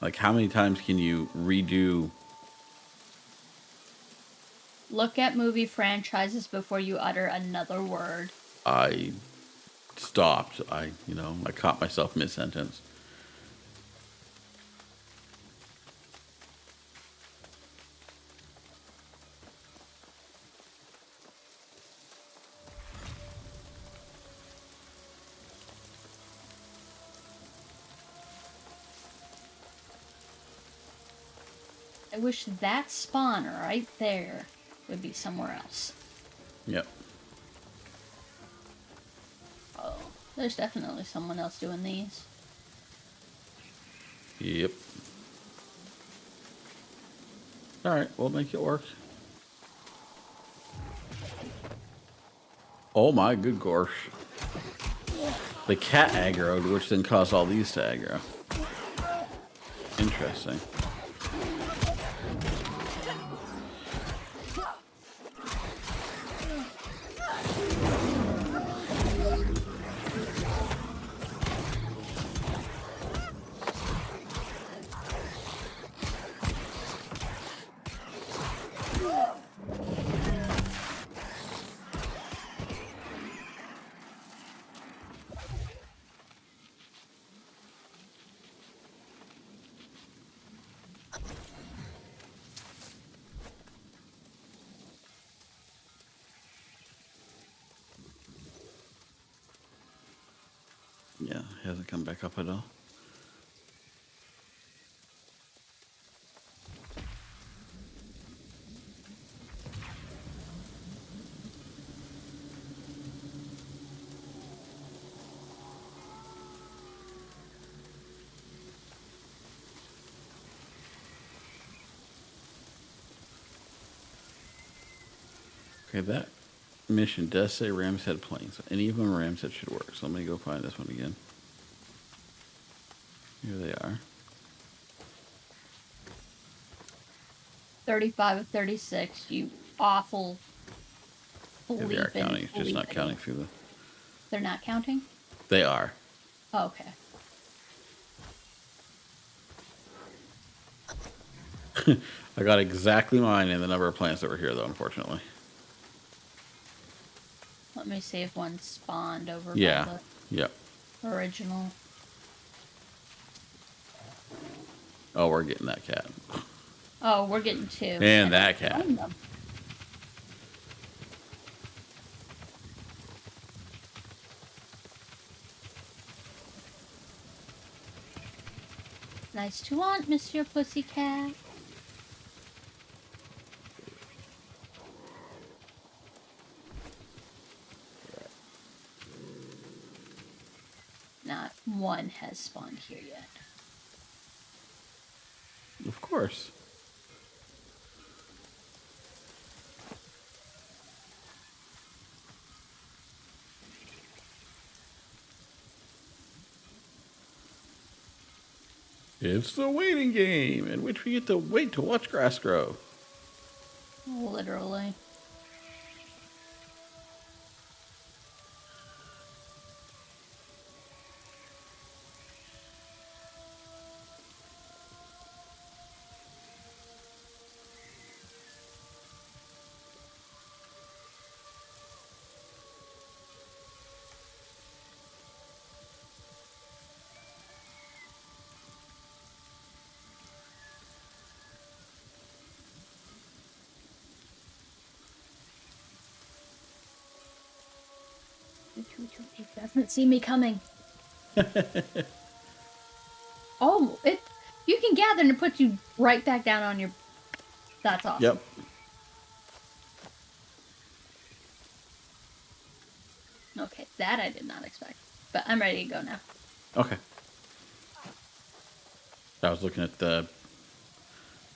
Like, how many times can you redo? Look at movie franchises before you utter another word. I stopped. I caught myself mid-sentence. I wish that spawner right there would be somewhere else. Yep. Oh, there's definitely someone else doing these. Yep. Alright, we'll make it work. Oh my good gosh. The cat aggroed, which then caused all these to aggro. Interesting. Yeah, it hasn't come back up at all. Okay, that mission does say Ram's Head Plains. So any of them Ram's Head should work. So let me go find this one again. Here they are. 35 of 36, you awful Yeah, they are counting. It's just not counting through the... They're not counting? They are. Oh, okay. I got exactly mine in the number of plants that were here, though, unfortunately. Let me see if one spawned over Yeah. by Yep. the original. Oh, we're getting that cat. Oh, we're getting two. And that cat. Nice to want, Monsieur Pussycat. Not one has spawned here yet. Of course. It's the waiting game in which we get to wait to watch grass grow. Literally. It doesn't see me coming. Oh, you can gather and it puts you right back down on your... That's awesome. Yep. Okay, that I did not expect. But I'm ready to go now. Okay. I was looking at the...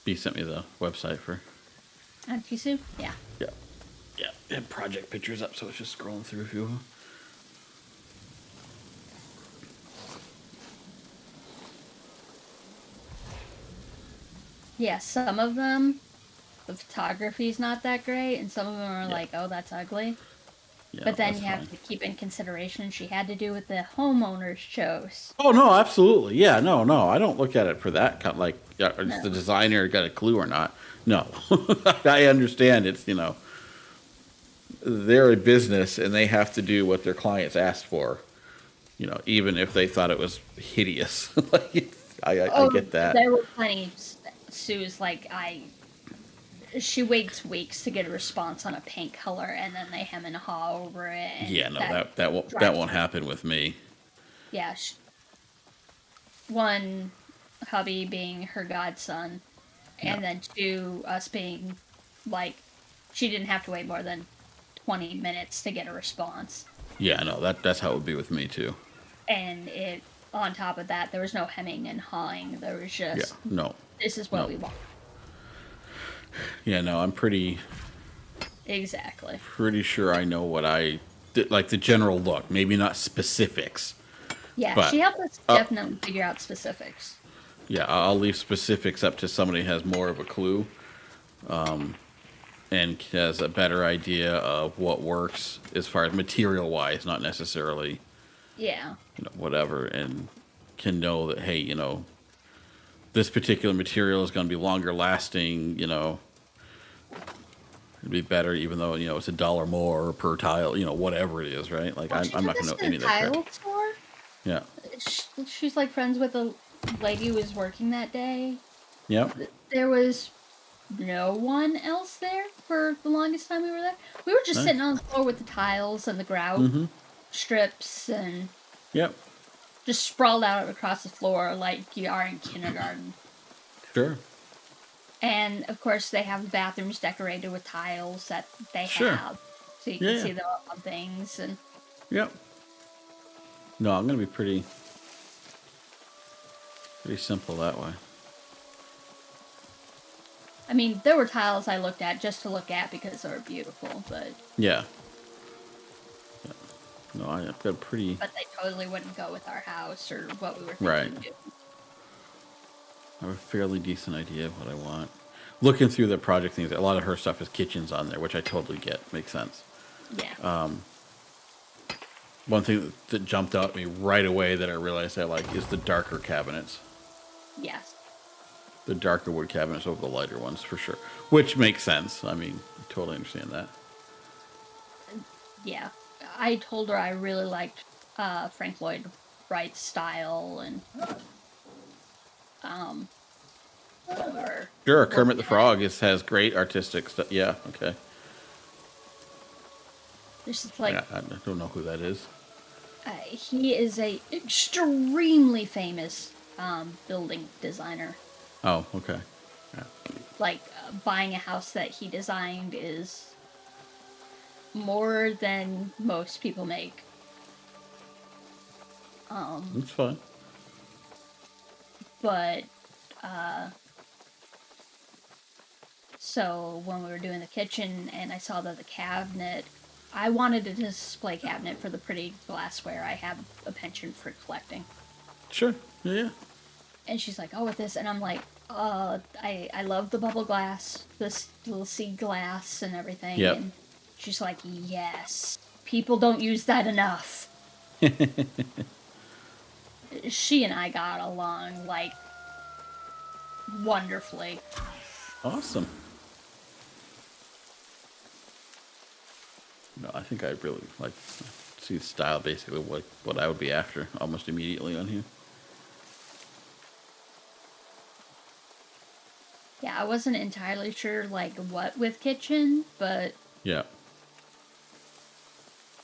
B sent me the website for... Antisu? Yeah. Yeah. Yeah. It had project pictures up, so it's just scrolling through a few of them. Yeah, some of them, the photography's not that great, and some of them are like, oh, that's ugly. Yeah, but then that's you have fine. to keep in consideration she had to do what the homeowners chose. Oh, no, absolutely. Yeah, no. I don't look at it for that kind like, is No. the designer got a clue or not? No. I understand it's, they're a business and they have to do what their clients asked for, even if they thought it was hideous. I get that. There were plenty. Sue's like, she waits weeks to get a response on a paint color, and then they hem and haw over it. And Yeah, no, that won't happen with me. Yeah. One, hubby being her godson, and then two, us being like, she didn't have to wait more than 20 minutes to get a response. Yeah, no, that's how it would be with me too. And on top of that, there was no hemming and hawing. There was just, No. this is what we want. Yeah, no, I'm pretty Exactly. sure I know what I did, like the general look. Maybe not specifics, Yeah, but she helped us definitely figure out specifics. yeah, I'll leave specifics up to somebody who has more of a clue, and has a better idea of what works as far as material wise, not necessarily, Yeah. whatever, and can know that, hey, this particular material is going to be longer lasting, it'd be better, even though, it's $1 more per tile, whatever it is, right? Like, Well, I'm not going to know any of that tile crap. store. Yeah. She's like friends with a lady who was working that day. Yep. There was no one else there for the longest time we were there. We were just sitting on the floor with the tiles and the grout strips and Yep. just sprawled out across the floor like you are in kindergarten. Sure. And of course, they have bathrooms decorated with tiles that they have, so you can see them up on things. And yep. No, I'm gonna be pretty simple that way. I mean, there were tiles I looked at just to look at because they were beautiful, but Yeah. No, I've got pretty. But they totally wouldn't go with our house or what we were thinking. Right. I have a fairly decent idea of what I want. Looking through the project things, a lot of her stuff is kitchens on there, which I totally get. Makes sense. Yeah. One thing that jumped out at me right away that I realized I like is the darker cabinets. Yes. The darker wood cabinets over the lighter ones, for sure. Which makes sense. I mean, I totally understand that. Yeah. I told her I really liked Frank Lloyd Wright's style and Sure, Kermit the Frog has great artistic stuff. Yeah, okay. This is like I don't know who that is. he is a extremely famous building designer. Oh, okay. Yeah. Like buying a house that he designed is more than most people make. That's fine. But so when we were doing the kitchen and I saw that the cabinet, I wanted a display cabinet for the pretty glassware I have a penchant for collecting. Sure. Yeah. And she's like, oh, with this, and I'm like, I love the bubble glass, this little sea glass and everything. Yep. And she's like, yes, people don't use that enough. She and I got along, like, wonderfully. Awesome. No, I think I really see the style, basically what I would be after almost immediately on here. Yeah, I wasn't entirely sure, like, what with kitchen, but Yeah.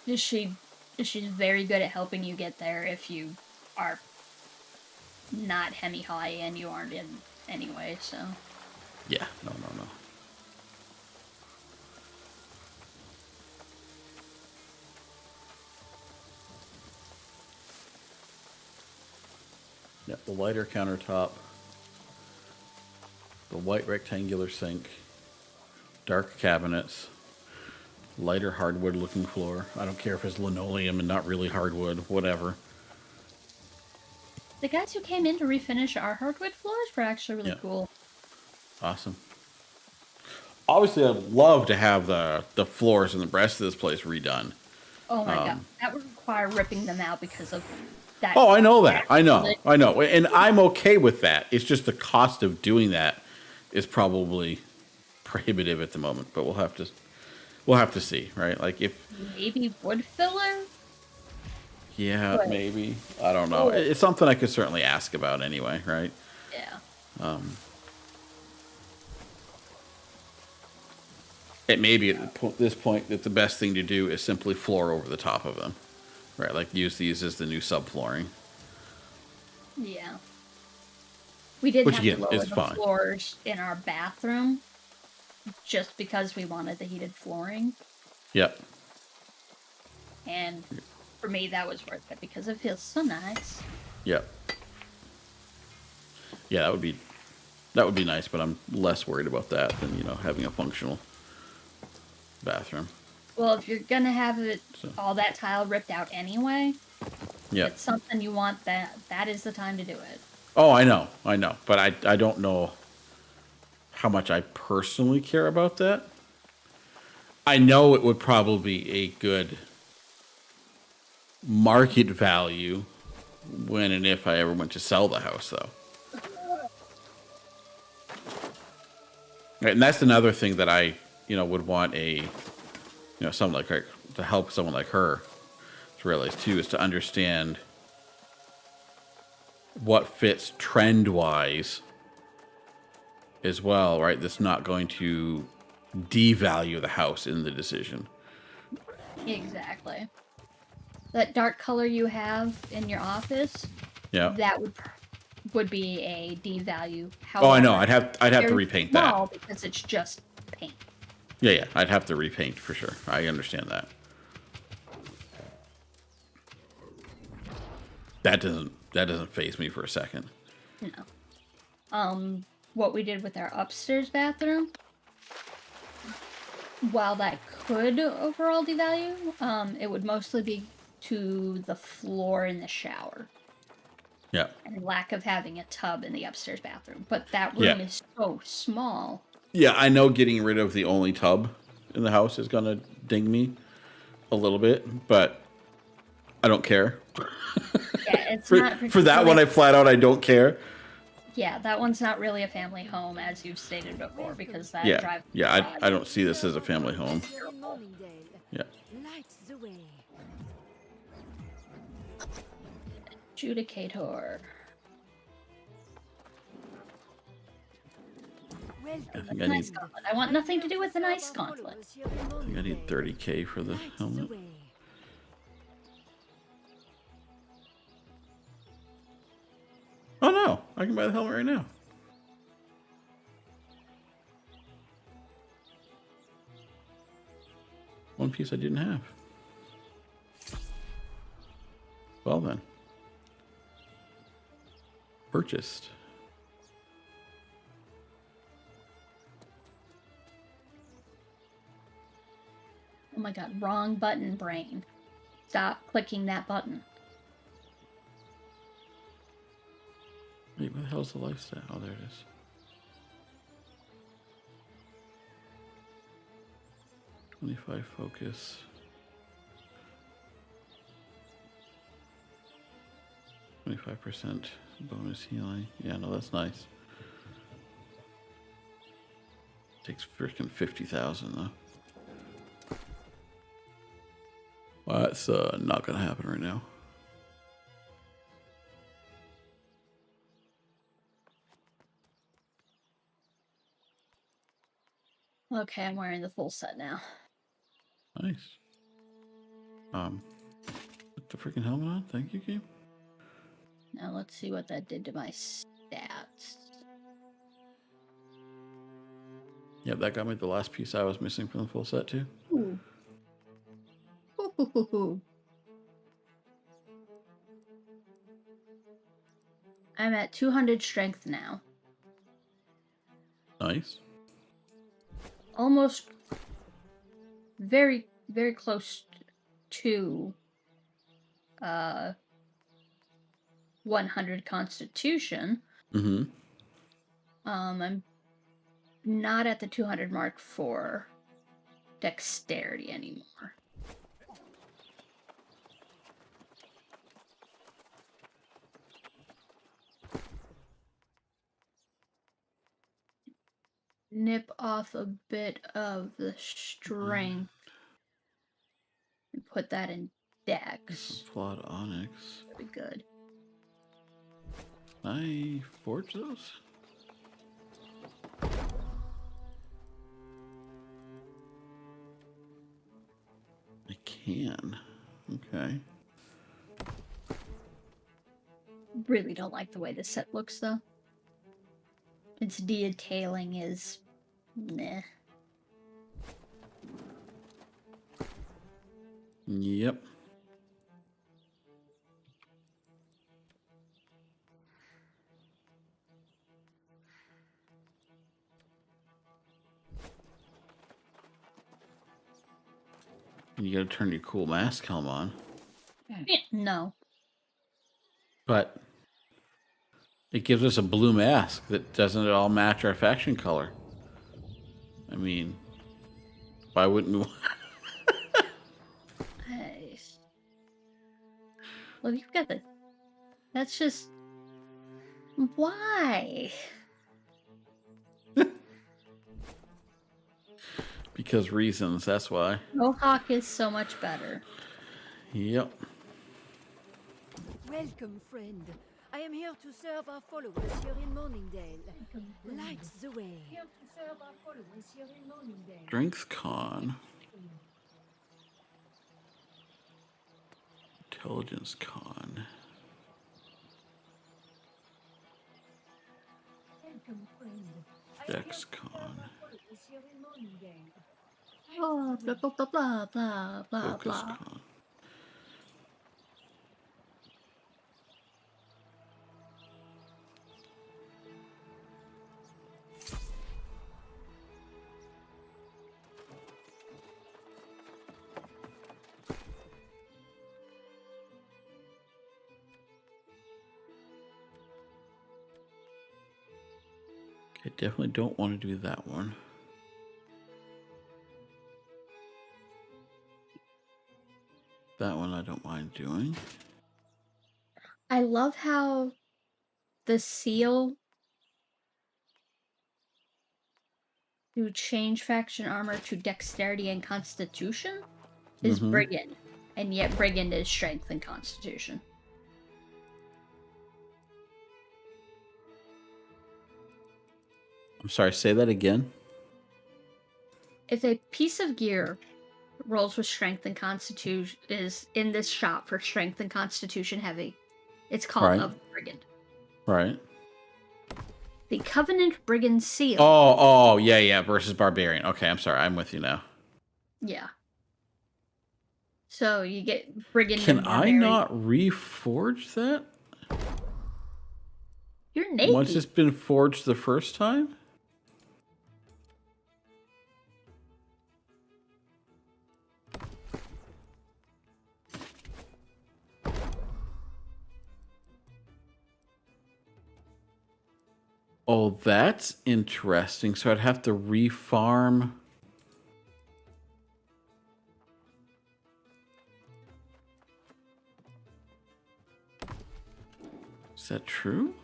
she's very good at helping you get there if you are not hemi-high and you aren't in anyway, so. Yeah. No. Yeah, the lighter countertop, the white rectangular sink, dark cabinets, lighter hardwood looking floor. I don't care if it's linoleum and not really hardwood, whatever. The guys who came in to refinish our hardwood floors were actually really Yeah. cool. Awesome. Obviously, I'd love to have the floors and the rest of this place redone. Oh my god, that would require ripping them out because of that. Oh, I know that. I know. And I'm okay with that. It's just the cost of doing that is probably prohibitive at the moment, but we'll have to see, right? Like if Maybe wood filler? yeah, But- maybe. I don't know. Oh. It's something I could certainly ask about anyway, right? Yeah. It may be at this point that the best thing to do is simply floor over the top of them, right? Like use these as the new subflooring. Yeah. We did Which, have again, to lower is the fine. floors in our bathroom just because we wanted the heated flooring. Yep. And for me, that was worth it because it feels so nice. Yep. Yeah, that would be That would be nice, but I'm less worried about that than, having a functional bathroom. Well, if you're gonna have all that tile ripped out anyway, yeah, it's something you want, that is the time to do it. Oh, I know. But I don't know how much I personally care about that. I know it would probably be a good market value when and if I ever went to sell the house, though. Right, and that's another thing that I, would want someone like her, to help someone like her to realize too, is to understand what fits trend-wise as well, right? That's not going to devalue the house in the decision. Exactly. That dark color you have in your office, that would be a devalue. However, I know. I'd have to repaint that because it's just paint. Yeah. I'd have to repaint for sure. I understand that. That doesn't faze me for a second. No. What we did with our upstairs bathroom, while that could overall devalue, it would mostly be to the floor in the shower. Yeah. And lack of having a tub in the upstairs bathroom. But that room is so small. Yeah, I know getting rid of the only tub in the house is going to ding me a little bit, but I don't care. Yeah, it's for that one, I flat out, I don't care. Yeah, that one's not really a family home, as you've stated before, because that drives... Yeah, I don't see this as a family home. Yeah. Adjudicator. I want nothing to do with an ice gauntlet. I think I need 30K for the helmet. Oh no, I can buy the helmet right now. One piece I didn't have. Well then. Purchased. Oh my god, wrong button, brain. Stop clicking that button. Wait, where the hell's the lifestyle? Oh, there it is. $25 focus. %, bonus healing. Yeah, no, that's nice. Takes freaking 50,000 though. Well, that's not gonna happen right now. Okay, I'm wearing the full set now. Nice. Put the freaking helmet on. Thank you, game. Now let's see what that did to my stats. Yep, that got me the last piece I was missing from the full set too. Ooh. Ooh. I'm at 200 strength now. Nice. Almost very, very close to 100 constitution. Mm-hmm. I'm not at the 200 mark for dexterity anymore. Nip off a bit of the strength and put that in dex. Flawed onyx. That'd be good. Can I forge those? I can. Okay. Really don't like the way this set looks, though. Its detailing is meh. Yep. And you gotta turn your cool mask helm on. No. But it gives us a blue mask that doesn't at all match our faction color. I mean, why wouldn't we? Nice. Well, you've got the... That's just... Why? Because reasons, that's why. Mohawk is so much better. Yep. Welcome, friend. I am here to serve our followers here in Morningdale. Light the way. Here to serve our followers here in Morningdale. Strength con. Intelligence con. Welcome, friend. Dex con. Oh, blah, blah, blah, blah, blah, blah, Focus blah. con. I definitely don't want to do that one. That one I don't mind doing. I love how the seal to change faction armor to dexterity and constitution is brigand, and yet brigand is strength and constitution. I'm sorry, say that again. If a piece of gear rolls with strength and constitution is in this shop for strength and constitution heavy, it's called a brigand. Right. The Covenant Brigand Seal. Oh, yeah, versus Barbarian. Okay, I'm sorry, I'm with you now. Yeah. So you get Brigand. Can and I Barbarian. not reforge that? You're naked. Once it's been forged the first time? Oh, that's interesting. So I'd have to refarm. Is that true?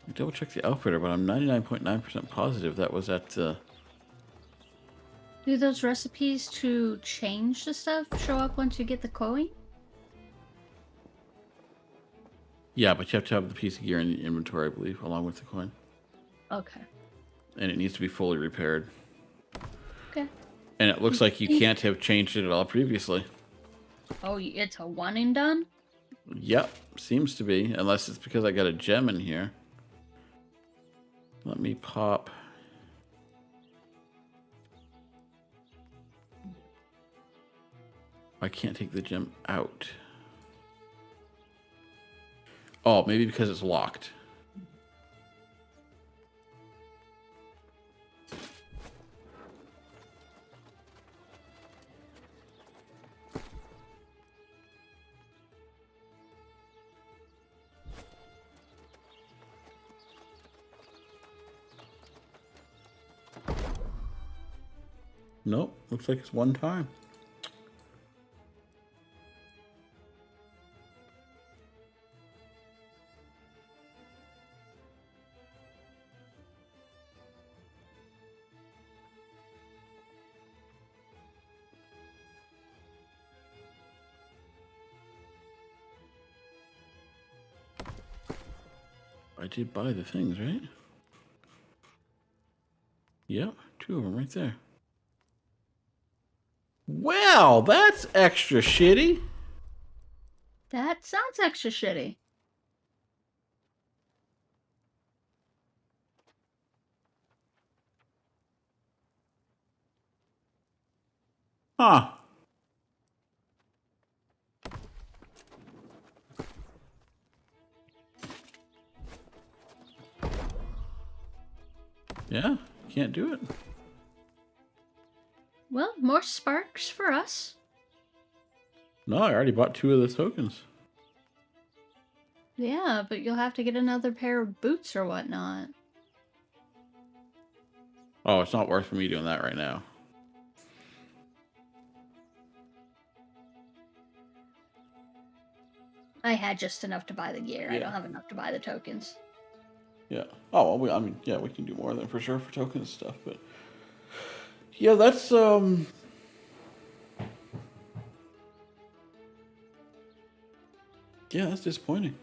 I double check the outfitter, but I'm 99.9% positive that was at the. Do those recipes to change the stuff show up once you get the coin? Yeah, but you have to have the piece of gear in the inventory, I believe, along with the coin. Okay. And it needs to be fully repaired. Okay. And it looks like you can't have changed it at all previously. Oh, it's a one and done? Yep, seems to be. Unless it's because I got a gem in here. Let me pop. I can't take the gem out. Oh, maybe because it's locked. Nope, looks like it's one time. I did buy the things, right? Yep, 2 of them right there. Well, that's extra shitty. That sounds extra shitty. Huh. Yeah, can't do it. more sparks for us? No, I already bought 2 of the tokens. Yeah, but you'll have to get another pair of boots or whatnot. Oh, it's not worth for me doing that right now. I had just enough to buy the gear. Yeah. I don't have enough to buy the tokens. Yeah. Oh, well, I mean, yeah, we can do more than for sure for tokens stuff, but yeah, that's yeah, that's disappointing.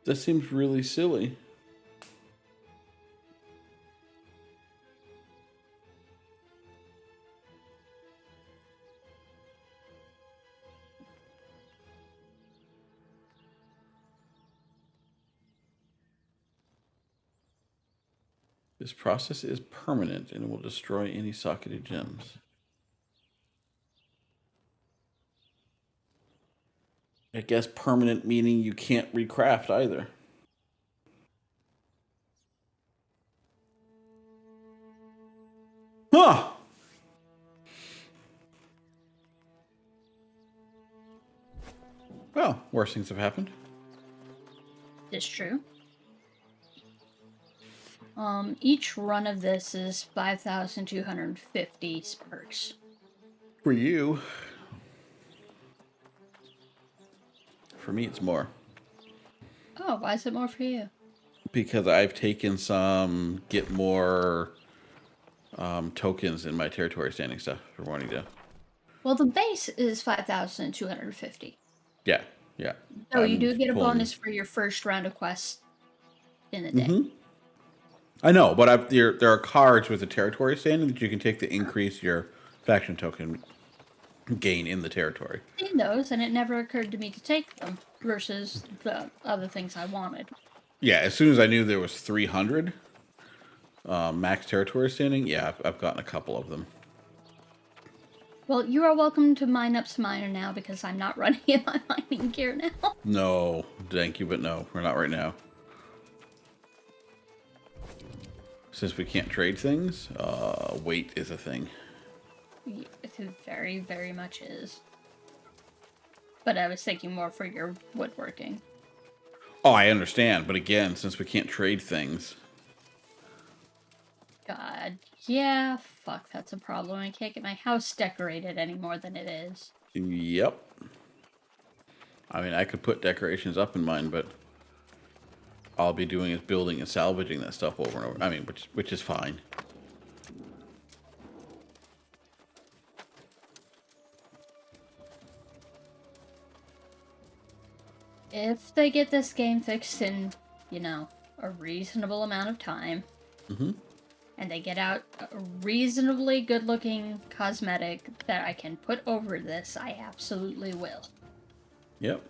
That seems really silly. This process is permanent and will destroy any socketed gems. I guess permanent meaning you can't recraft either. Huh! Well, worse things have happened. It's true. Each run of this is 5,250 sparks. For you. For me, it's more. Oh, why is it more for you? Because I've taken some get more tokens in my territory standing stuff for wanting to. Well, the base is 5,250. Yeah, yeah. So you do get a bonus for your first round of quests in the day. Mm-hmm. I know, but there are cards with the territory standing that you can take to increase your faction token gain in the territory. I've seen those, and it never occurred to me to take them versus the other things I wanted. Yeah, as soon as I knew there was 300 max territory standing, yeah, I've gotten a couple of them. Well, you are welcome to mine up some miner now because I'm not running in my mining gear now. No, thank you, but no, we're not right now. Since we can't trade things, weight is a thing. It very, very much is. But I was thinking more for your woodworking. Oh, I understand, but again, since we can't trade things... God, yeah, fuck, that's a problem. I can't get my house decorated any more than it is. Yep. I mean, I could put decorations up in mine, but all I'll be doing is building and salvaging that stuff over and over. I mean, which is fine. If they get this game fixed in, you know, a reasonable amount of time, and they get out a reasonably good-looking cosmetic that I can put over this, I absolutely will. Yep.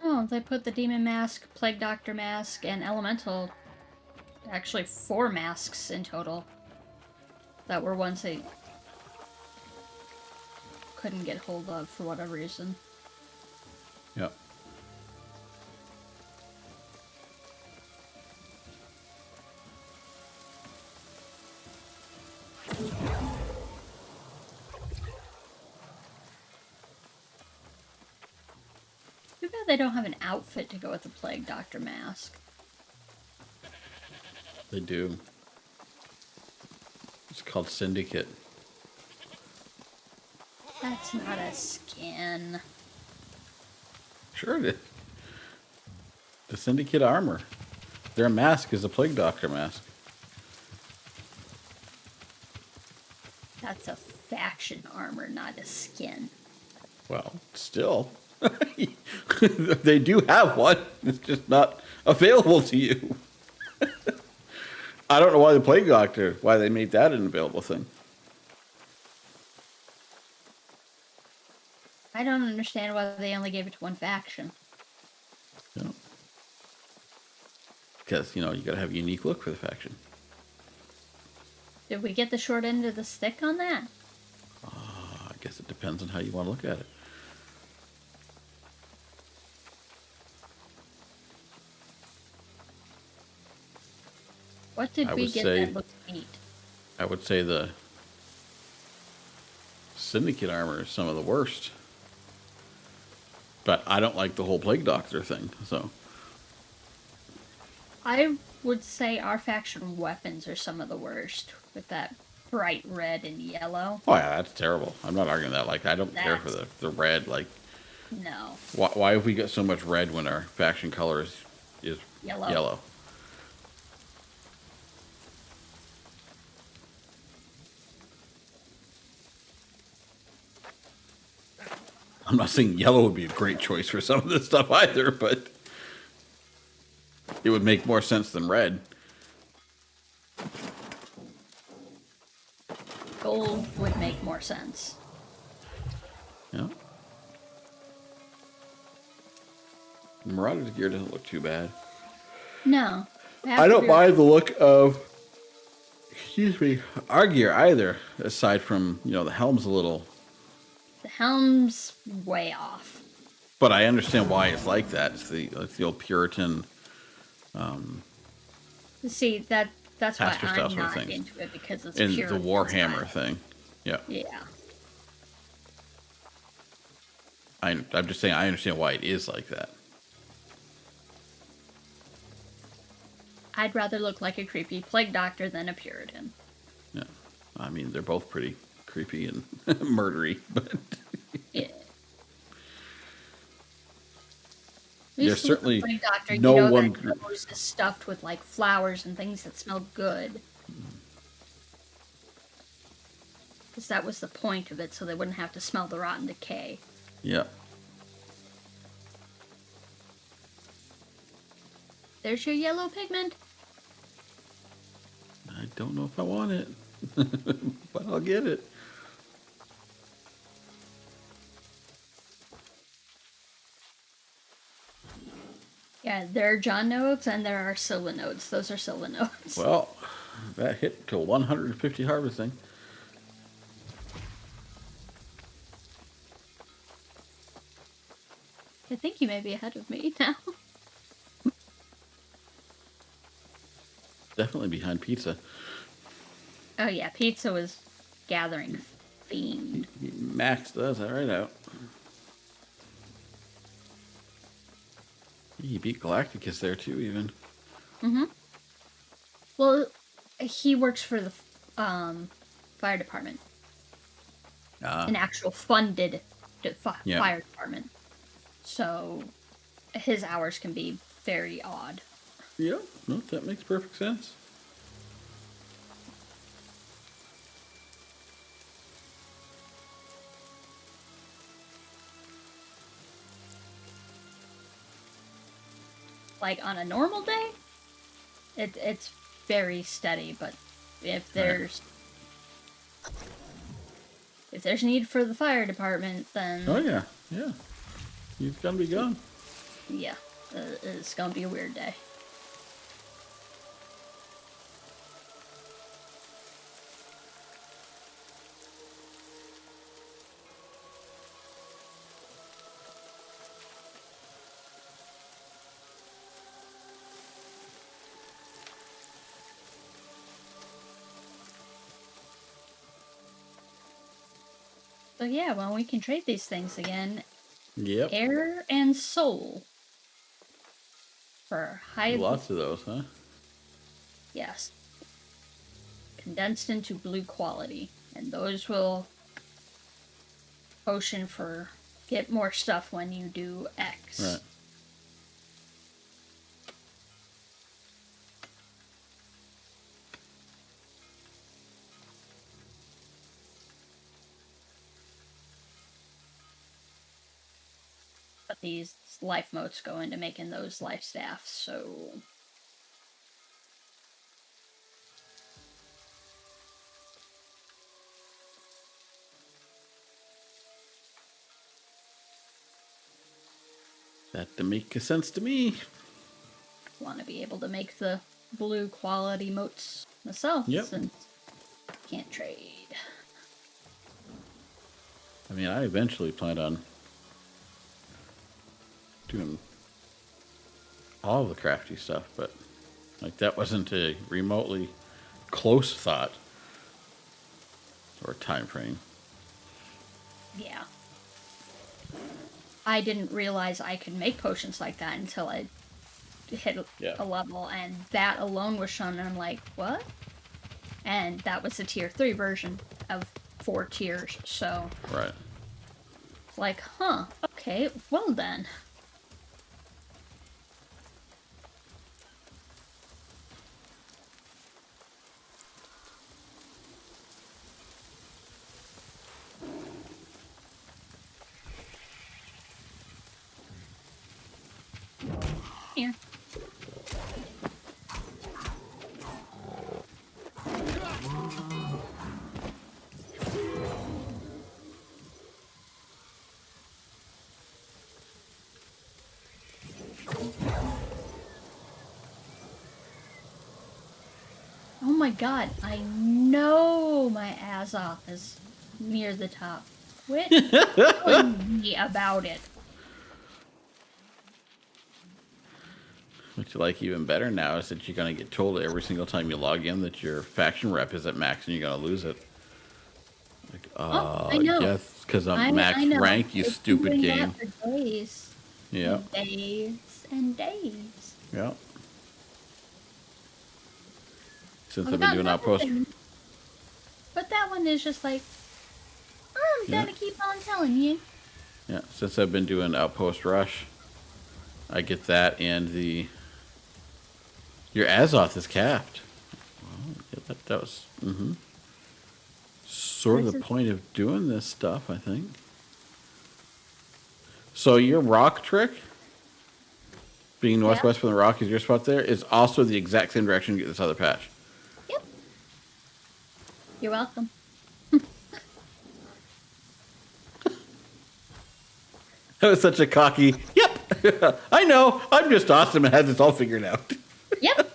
Oh, they put the Demon Mask, Plague Doctor Mask, and Elemental... Actually, 4 masks in total. That were ones they couldn't get hold of for whatever reason. Yep. Too bad they don't have an outfit to go with the Plague Doctor Mask. They do. It's called Syndicate. That's not a skin. Sure it is. The Syndicate armor. Their mask is a Plague Doctor mask. That's a faction armor, not a skin. Well, still. They do have one. It's just not available to you. I don't know why the Plague Doctor, why they made that an available thing. I don't understand why they only gave it to one faction. You know? Because, you gotta have a unique look for the faction. Did we get the short end of the stick on that? I guess it depends on how you want to look at it. What did we get that looked neat? I would say the Syndicate armor is some of the worst. But I don't like the whole Plague Doctor thing, so. I would say our faction weapons are some of the worst, with that bright red and yellow. Oh yeah, that's terrible. I'm not arguing that. Like, I don't care for the red. Like, no. Why have we got so much red when our faction color is yellow? I'm not saying yellow would be a great choice for some of this stuff either, but it would make more sense than red. Gold would make more sense. Yeah. Marauder's gear doesn't look too bad. No. I don't mind the look of, our gear either, aside from, the helm's a little... The helm's way off. But I understand why it's like that. It's the old Puritan... See, that's why I'm not things. into it, because it's and Puritan the Warhammer style. thing. Yeah. Yeah. I'm just saying I understand why it is like that. I'd rather look like a creepy Plague Doctor than a Puritan. Yeah. I mean, they're both pretty creepy and murdery, but... Yeah. There's certainly Plague Doctor, no one... That nose is stuffed with, like, flowers and things that smell good. Because that was the point of it, so they wouldn't have to smell the rotten decay. Yep. There's your yellow pigment. I don't know if I want it, but I'll get it. Yeah, there are John nodes and there are Scylla nodes. Those are Scylla nodes. Well, that hit to 150 harvesting. I think you may be ahead of me now. Definitely behind Pizza. Oh yeah, Pizza was gathering Fiend. Max does that right out. He beat Galacticus there too, even. Mm-hmm. Well, he works for the fire department. An actual funded fire department. So his hours can be very odd. Yeah, no, that makes perfect sense. Like on a normal day, it's very steady. But if there's need for the fire department, then oh yeah, he's gonna be gone. Yeah, it's gonna be a weird day. So yeah, well, we can trade these things again. Yep. Air and soul. For high... Lots of those, huh? Yes. Condensed into blue quality. And those will potion for... Get more stuff when you do X. Right. what these life motes go into making those life staffs, so... That to make sense to me. Want to be able to make the blue quality motes myself, since can't trade. I mean, I eventually planned on doing all the crafty stuff, but like that wasn't a remotely close thought or time frame. Yeah. I didn't realize I could make potions like that until I hit a level, and that alone was shown, and I'm like, what? And that was the tier 3 version of 4 tiers, so... Right. Like, huh, okay, well then. Here. Oh my god, I know my Azoth is near the top. Quit telling me about it. What you like even better now is that you're going to get told every single time you log in that your faction rep is at max and you're going to lose it. Like, I know. yes, because I'm max rank, you stupid game. For days. Yeah. And days and days. Yeah. Since I've been doing Outpost. But that one is just like, I'm gonna keep on telling you. Yeah, since I've been doing Outpost Rush, I get that and the... Your Azoth is capped. Well, yeah, that was sort of the point of doing this stuff, I think. So your rock trick, being northwest from the rock is your spot there, is also the exact same direction to get this other patch. Yep. You're welcome. That was such a cocky, yep, I know, I'm just awesome and had this all figured out. Yep.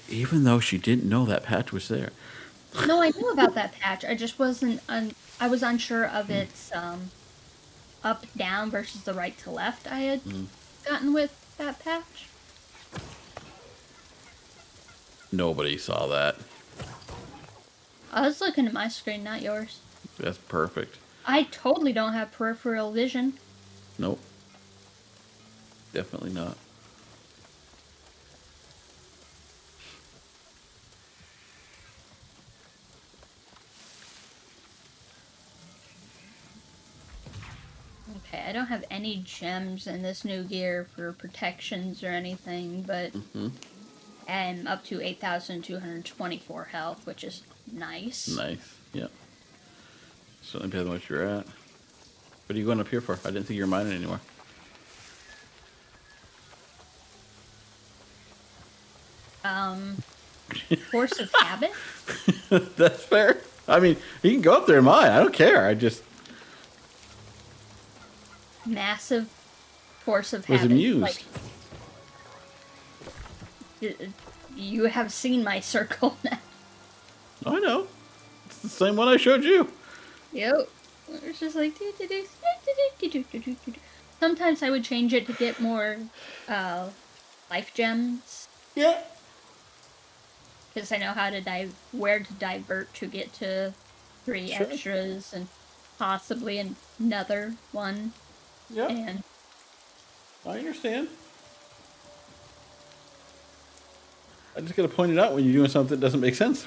Even though she didn't know that patch was there. No, I knew about that patch. I just wasn't, I was unsure of its up, down versus the right to left I had gotten with that patch. Nobody saw that. I was looking at my screen, not yours. That's perfect. I totally don't have peripheral vision. Nope. Definitely not. Okay, I don't have any gems in this new gear for protections or anything, but I'm up to 8,224 health, which is nice. Nice, yeah. Certainly better than what you're at. What are you going up here for? I didn't think you were mining anymore. Force of habit? That's fair. I mean, you can go up there and mine. I don't care. I just... Massive force of was habit. amused. Like, you have seen my circle now. I know. It's the same one I showed you. Yep. It's just like... Sometimes I would change it to get more life gems. Yeah. Because I know how to where to divert to get to 3 extras and possibly another one. Yeah. And I understand. I just gotta point it out when you're doing something that doesn't make sense.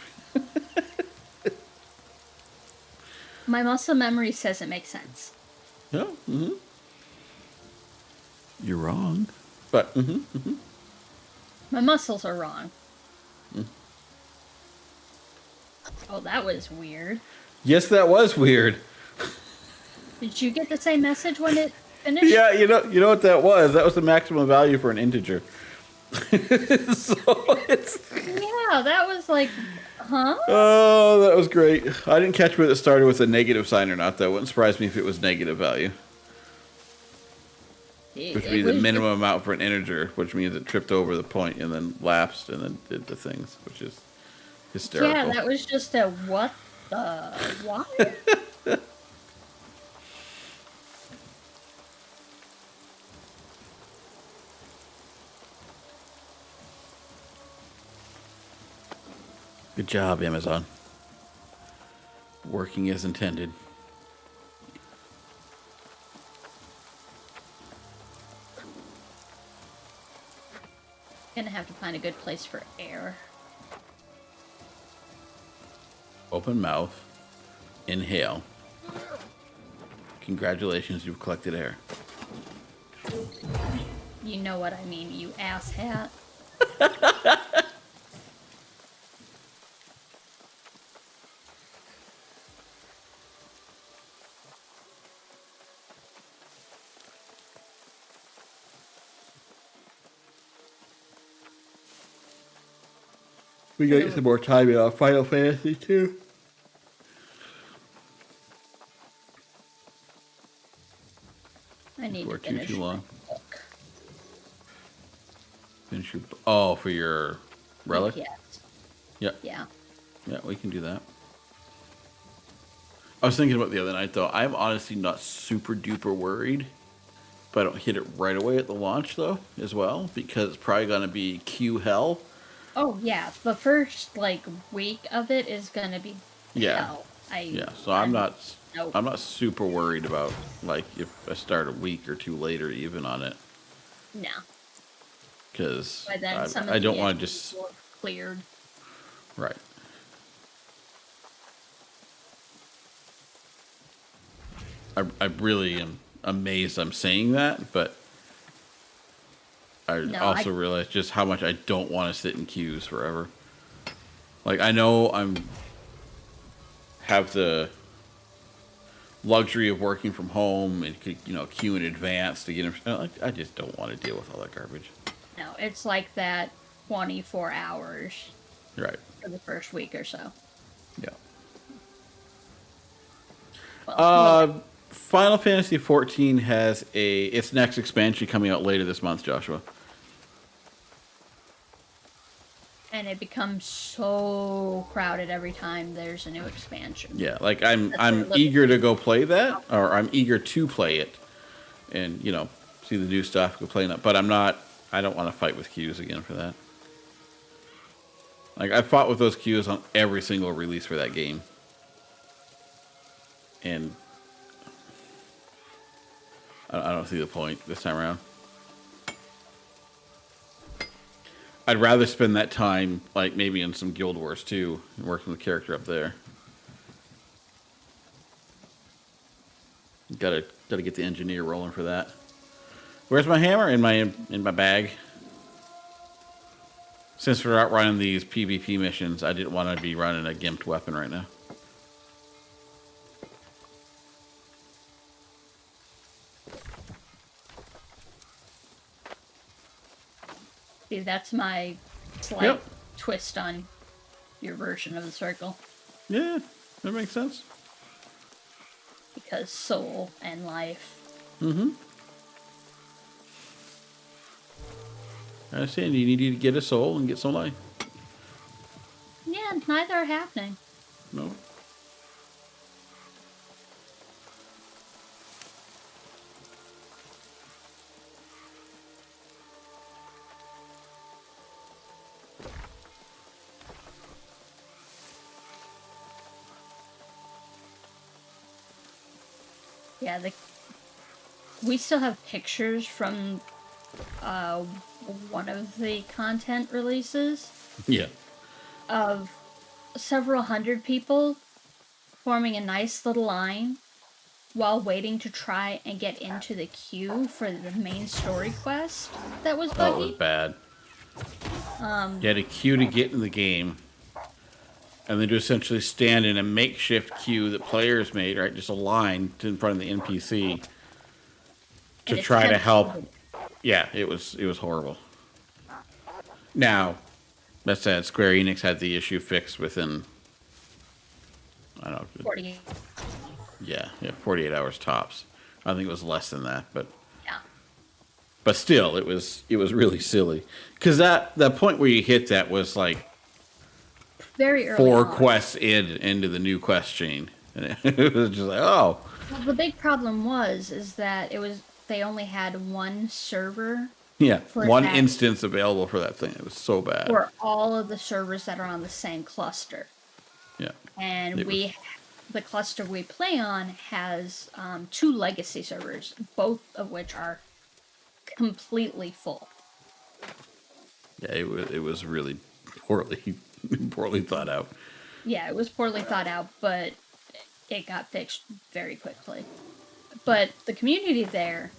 my muscle memory says it makes sense. Yeah. You're wrong. But My muscles are wrong. Oh, that was weird. yes, that was weird. Did you get the same message when it finished? Yeah, you know what that was? That was the maximum value for an integer. So it's... Yeah, that was like, huh? Oh, that was great. I didn't catch whether it started with a negative sign or not, though. It wouldn't surprise me if it was negative value. Which would be the minimum amount for an integer, which means it tripped over the point and then lapsed and then did the things, which is hysterical. Yeah, that was just a what the what? Good job, Amazon. Working as intended. Gonna have to find a good place for air. Open mouth. Inhale. Congratulations, you've collected air. You know what I mean, you asshat. We gotta get some more time in our Final Fantasy too. I need to finish too long. my book. Finish your... Oh, for your relic? Yes. Yeah. Yeah. Yeah, we can do that. I was thinking about the other night, though. I'm honestly not super duper worried if I don't hit it right away at the launch, though, as well, because it's probably going to be queue hell. Oh, yeah. The first, like, week of it is gonna be hell. So I'm not super worried about, like, if I start a week or two later even on it. No. Because I don't want to just... cleared. Right. I really am amazed I'm saying that, but I also realize just how much I don't want to sit in queues forever. Like, I know have the luxury of working from home and could, queue in advance to get them. I just don't want to deal with all that garbage. No, it's like that 24 hours. Right. For the first week or so. Yeah. Well, Final Fantasy XIV has its next expansion coming out later this month, Joshua. And it becomes so crowded every time there's a new expansion. Yeah, like I'm eager to go play that, or I'm eager to play it, and see the new stuff, go play that. But I don't want to fight with queues again for that. Like, I fought with those queues on every single release for that game, and I don't see the point this time around. I'd rather spend that time, like, maybe in some Guild Wars 2, working the character up there. Gotta get the engineer rolling for that. Where's my hammer? In my bag. Since we're out running these PvP missions, I didn't want to be running a gimped weapon right now. See, that's my slight twist on your version of the circle. Yeah, that makes sense. Because soul and life. Mm-hmm. I understand. You need to get a soul and get some life. Yeah, neither are happening. No. Yeah, we still have pictures from one of the content releases. Yeah. Of several hundred people forming a nice little line while waiting to try and get into the queue for the main story quest that was buggy. Oh, it was bad. You had a queue to get in the game, and then to essentially stand in a makeshift queue that players made, right? Just a line in front of the NPC. to try to help. Yeah, it was horrible. Now, that said, Square Enix had the issue fixed within, I don't know. 48. Yeah, 48 hours tops. I think it was less than that, but Yeah. But still, it was really silly because that point where you hit that was like very early 4 on. quests into the new quest chain, and it was just like, oh. Well, the big problem is that they only had one server. Yeah, one instance available for that thing. It was so bad. For all of the servers that are on the same cluster. Yeah. And the cluster we play on has 2 legacy servers, both of which are completely full. Yeah, it was really poorly thought out. Yeah, it was poorly thought out, but it got fixed very quickly. But the community there,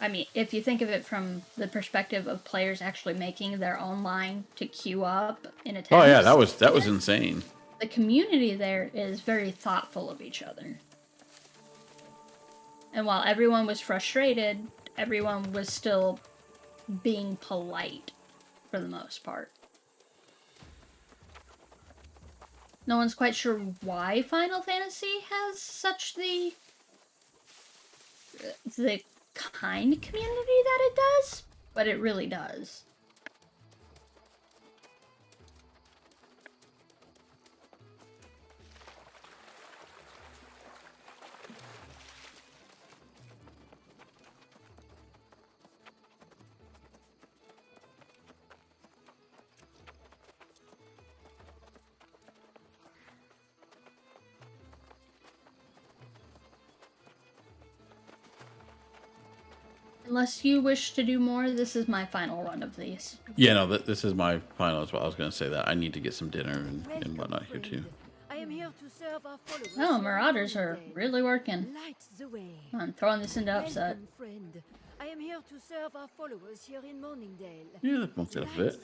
I mean, if you think of it from the perspective of players actually making their own line to queue up in attendance. Oh yeah, that was insane. The community there is very thoughtful of each other. And while everyone was frustrated, everyone was still being polite for the most part. No one's quite sure why Final Fantasy has such the kind community that it does, but it really does. Unless you wish to do more, this is my final run of these. Yeah, no, this is my final as well. I was going to say that. I need to get some dinner and whatnot here, too. Oh, Marauders are really working. I'm throwing this into upset. I am here to serve our followers here in Morningdale. Yeah, that bumped it up a bit.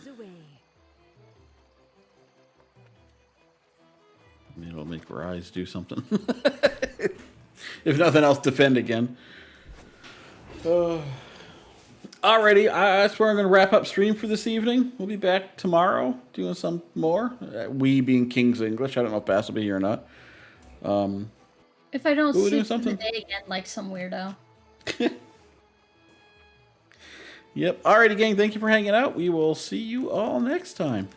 Maybe it'll make Rise do something. If nothing else, defend again. Alrighty, that's where I'm going to wrap up stream for this evening. We'll be back tomorrow doing some more. We being King's English. I don't know if Bass will be here or not. If I don't see you today again like some weirdo. Yep. Alrighty, gang. Thank you for hanging out. We will see you all next time.